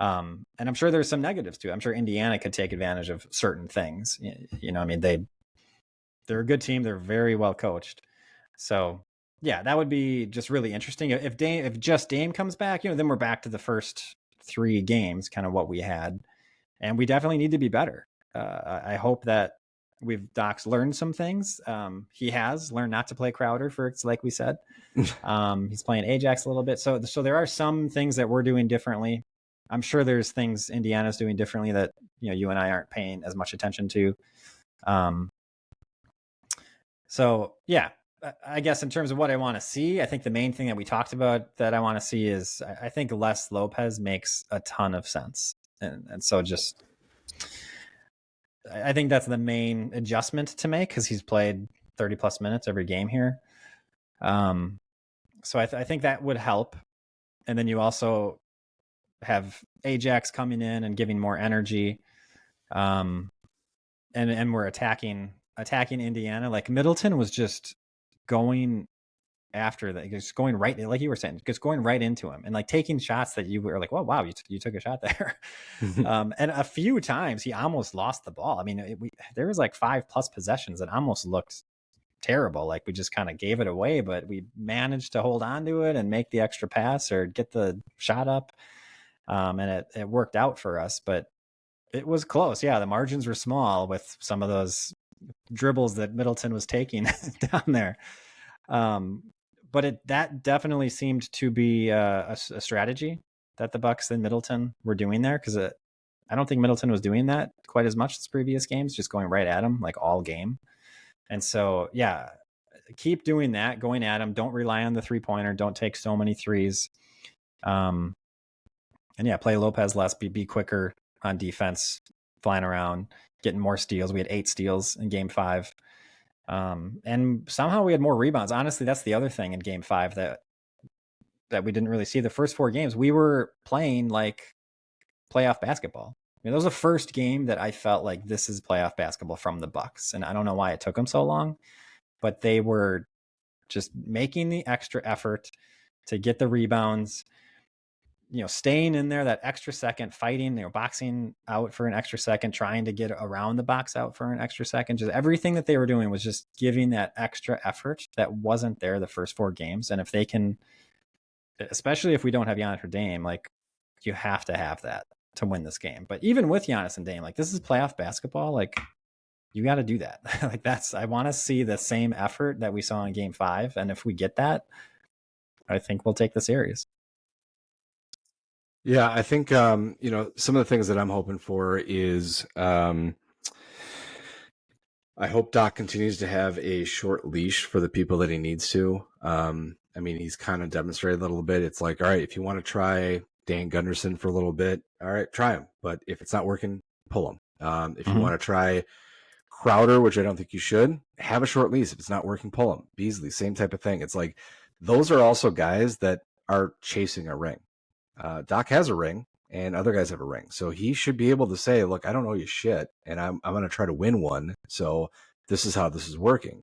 I'm sure there's some negatives too. I'm sure Indiana could take advantage of certain things. I mean, they're a good team. They're very well coached. So yeah, that would be just really interesting. If just Dame comes back, then we're back to the first 3 games, kind of what we had, and we definitely need to be better. I hope that Doc's learned some things. He has learned not to play Crowder like we said. He's playing Ajax a little bit. So there are some things that we're doing differently. I'm sure there's things Indiana's doing differently that you and I aren't paying as much attention to. Um, so yeah, I guess in terms of what I want to see, I think the main thing that we talked about that I want to see is I think Les Lopez makes a ton of sense, and so just I think that's the main adjustment to make because he's played 30 plus minutes every game here. So I think that would help. And then you also have Ajax coming in and giving more energy. And we're attacking Indiana. Like Middleton was just going after that, just going right, like you were saying, just going right into him and like taking shots that you were like, "Well, wow, you took a shot there." And a few times he almost lost the ball. I mean, there was like 5+ possessions that almost looked terrible. Like we just kind of gave it away, but we managed to hold on to it and make the extra pass or get the shot up. And it worked out for us, but it was close. Yeah, the margins were small with some of those dribbles that Middleton was taking down there. But that definitely seemed to be a strategy that the Bucks and Middleton were doing there, because I don't think Middleton was doing that quite as much as previous games, just going right at him like all game. And so, yeah, keep doing that, going at him. Don't rely on the 3-pointer. Don't take so many threes. And yeah, play Lopez less, be quicker on defense, flying around, getting more steals. We had 8 steals in game 5. And somehow we had more rebounds. Honestly, that's the other thing in game 5 that we didn't really see. The first 4 games, we were playing like playoff basketball. I mean, that was the first game that I felt like this is playoff basketball from the Bucks. And I don't know why it took them so long, but they were just making the extra effort to get the rebounds, staying in there that extra second, fighting, boxing out for an extra second, trying to get around the box out for an extra second. Just everything that they were doing was just giving that extra effort that wasn't there the first 4 games. And if they can, especially if we don't have Giannis or Dame, like you have to have that to win this game. But even with Giannis and Dame, like this is playoff basketball. Like you got to do that. Like I want to see the same effort that we saw in game 5. And if we get that, I think we'll take the series. Yeah, I think some of the things that I'm hoping for is I hope Doc continues to have a short leash for the people that he needs to. I mean, he's kind of demonstrated a little bit. It's like, all right, if you want to try Dan Gunderson for a little bit, all right, try him. But if it's not working, pull him. If you want to try Crowder, which I don't think you should, have a short leash. If it's not working, pull him. Beasley, same type of thing. It's like those are also guys that are chasing a ring. Doc has a ring and other guys have a ring. So he should be able to say, look, I don't owe you shit and I'm going to try to win one. So this is how this is working.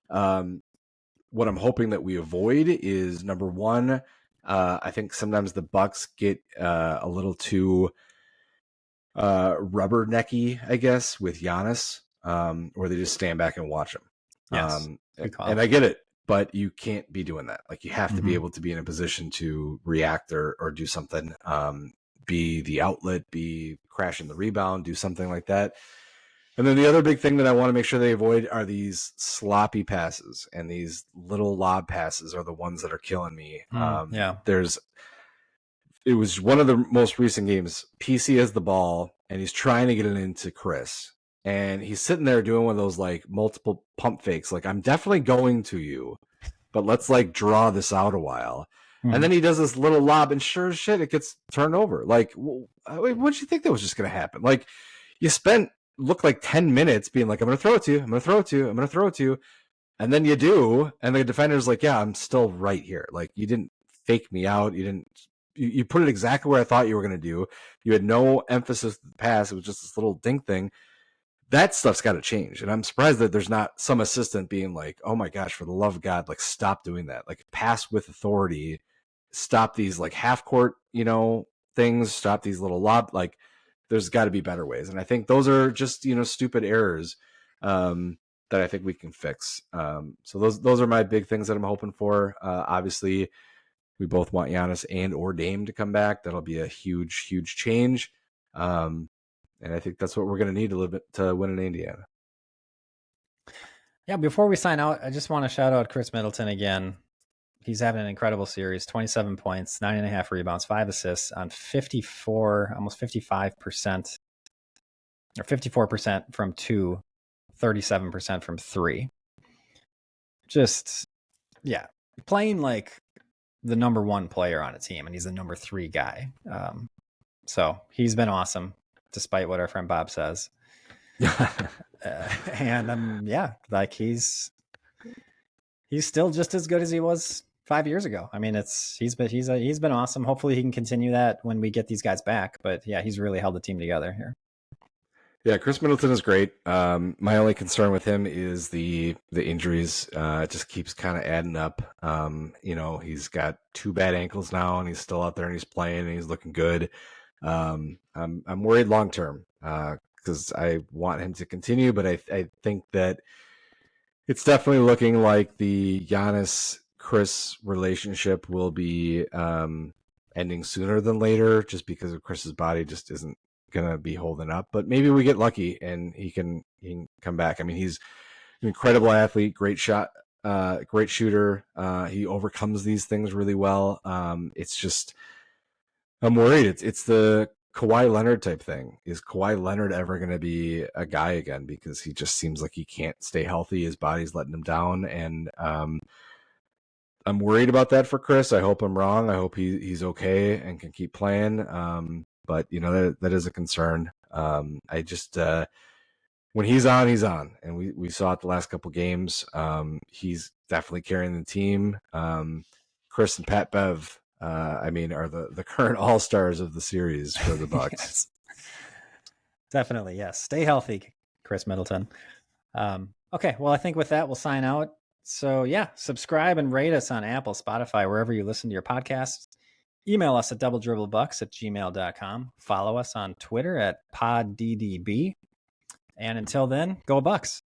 What I'm hoping that we avoid is number one, I think sometimes the Bucks get a little too rubbernecky, I guess, with Giannis, where they just stand back and watch him. Yes, and I get it, but you can't be doing that. Like you have to be able to be in a position to react or do something, be the outlet, be crashing the rebound, do something like that. And then the other big thing that I want to make sure they avoid are these sloppy passes, and these little lob passes are the ones that are killing me. Yeah. It was one of the most recent games. PC has the ball and he's trying to get it into Khris. And he's sitting there doing one of those like multiple pump fakes. Like, I'm definitely going to you, but let's like draw this out a while. And then he does this little lob and sure as shit, it gets turned over. Like, what did you think that was just going to happen? Like you looked like 10 minutes being like, I'm going to throw it to you. I'm going to throw it to you. I'm going to throw it to you. And then you do. And the defender's like, yeah, I'm still right here. Like you didn't fake me out. You put it exactly where I thought you were going to do. You had no emphasis to the pass. It was just this little dink thing. That stuff's got to change. And I'm surprised that there's not some assistant being like, oh my gosh, for the love of God, like stop doing that. Like pass with authority. Stop these like half court, things. Stop these little lob. Like there's got to be better ways. And I think those are just, stupid errors that I think we can fix. So those are my big things that I'm hoping for. Obviously, we both want Giannis and or Dame to come back. That'll be a huge, huge change. And I think that's what we're going to need to win in Indiana. Yeah, before we sign out, I just want to shout out Khris Middleton again. he's having an incredible series. 27 points, 9.5 rebounds, 5 assists on 54, almost 55%, or 54% from 2, 37% from 3. Just, yeah, playing like the number 1 player on a team, and he's the number 3 guy. So he's been awesome, despite what our friend Bob says. And yeah, like he's still just as good as he was 5 years ago. I mean, he's been awesome. Hopefully he can continue that when we get these guys back. But yeah, he's really held the team together here. Yeah, Khris Middleton is great. My only concern with him is the injuries. It just keeps kind of adding up. He's got 2 bad ankles now, and he's still out there and he's playing and he's looking good. I'm worried long term because I want him to continue, but I think that it's definitely looking like the Giannis Khris relationship will be ending sooner than later, just because of Chris's body just isn't gonna be holding up. But maybe we get lucky and he can come back. I mean, he's an incredible athlete, great shot, great shooter. He overcomes these things really well. It's just, I'm worried. It's the Kawhi Leonard type thing. Is Kawhi Leonard ever going to be a guy again? Because he just seems like he can't stay healthy. His body's letting him down, and I'm worried about that for Khris. I hope I'm wrong. I hope he's okay and can keep playing. But that is a concern. I just when he's on, and we saw it the last couple games. He's definitely carrying the team. Khris and Pat Bev, are the current all-stars of the series for the Bucks. Yes. Definitely, yes. Stay healthy, Khris Middleton. Okay, well, I think with that, we'll sign out. So yeah, subscribe and rate us on Apple, Spotify, wherever you listen to your podcasts. Email us at doubledribblebucks@gmail.com. Follow us on Twitter at podddb. And until then, go Bucks.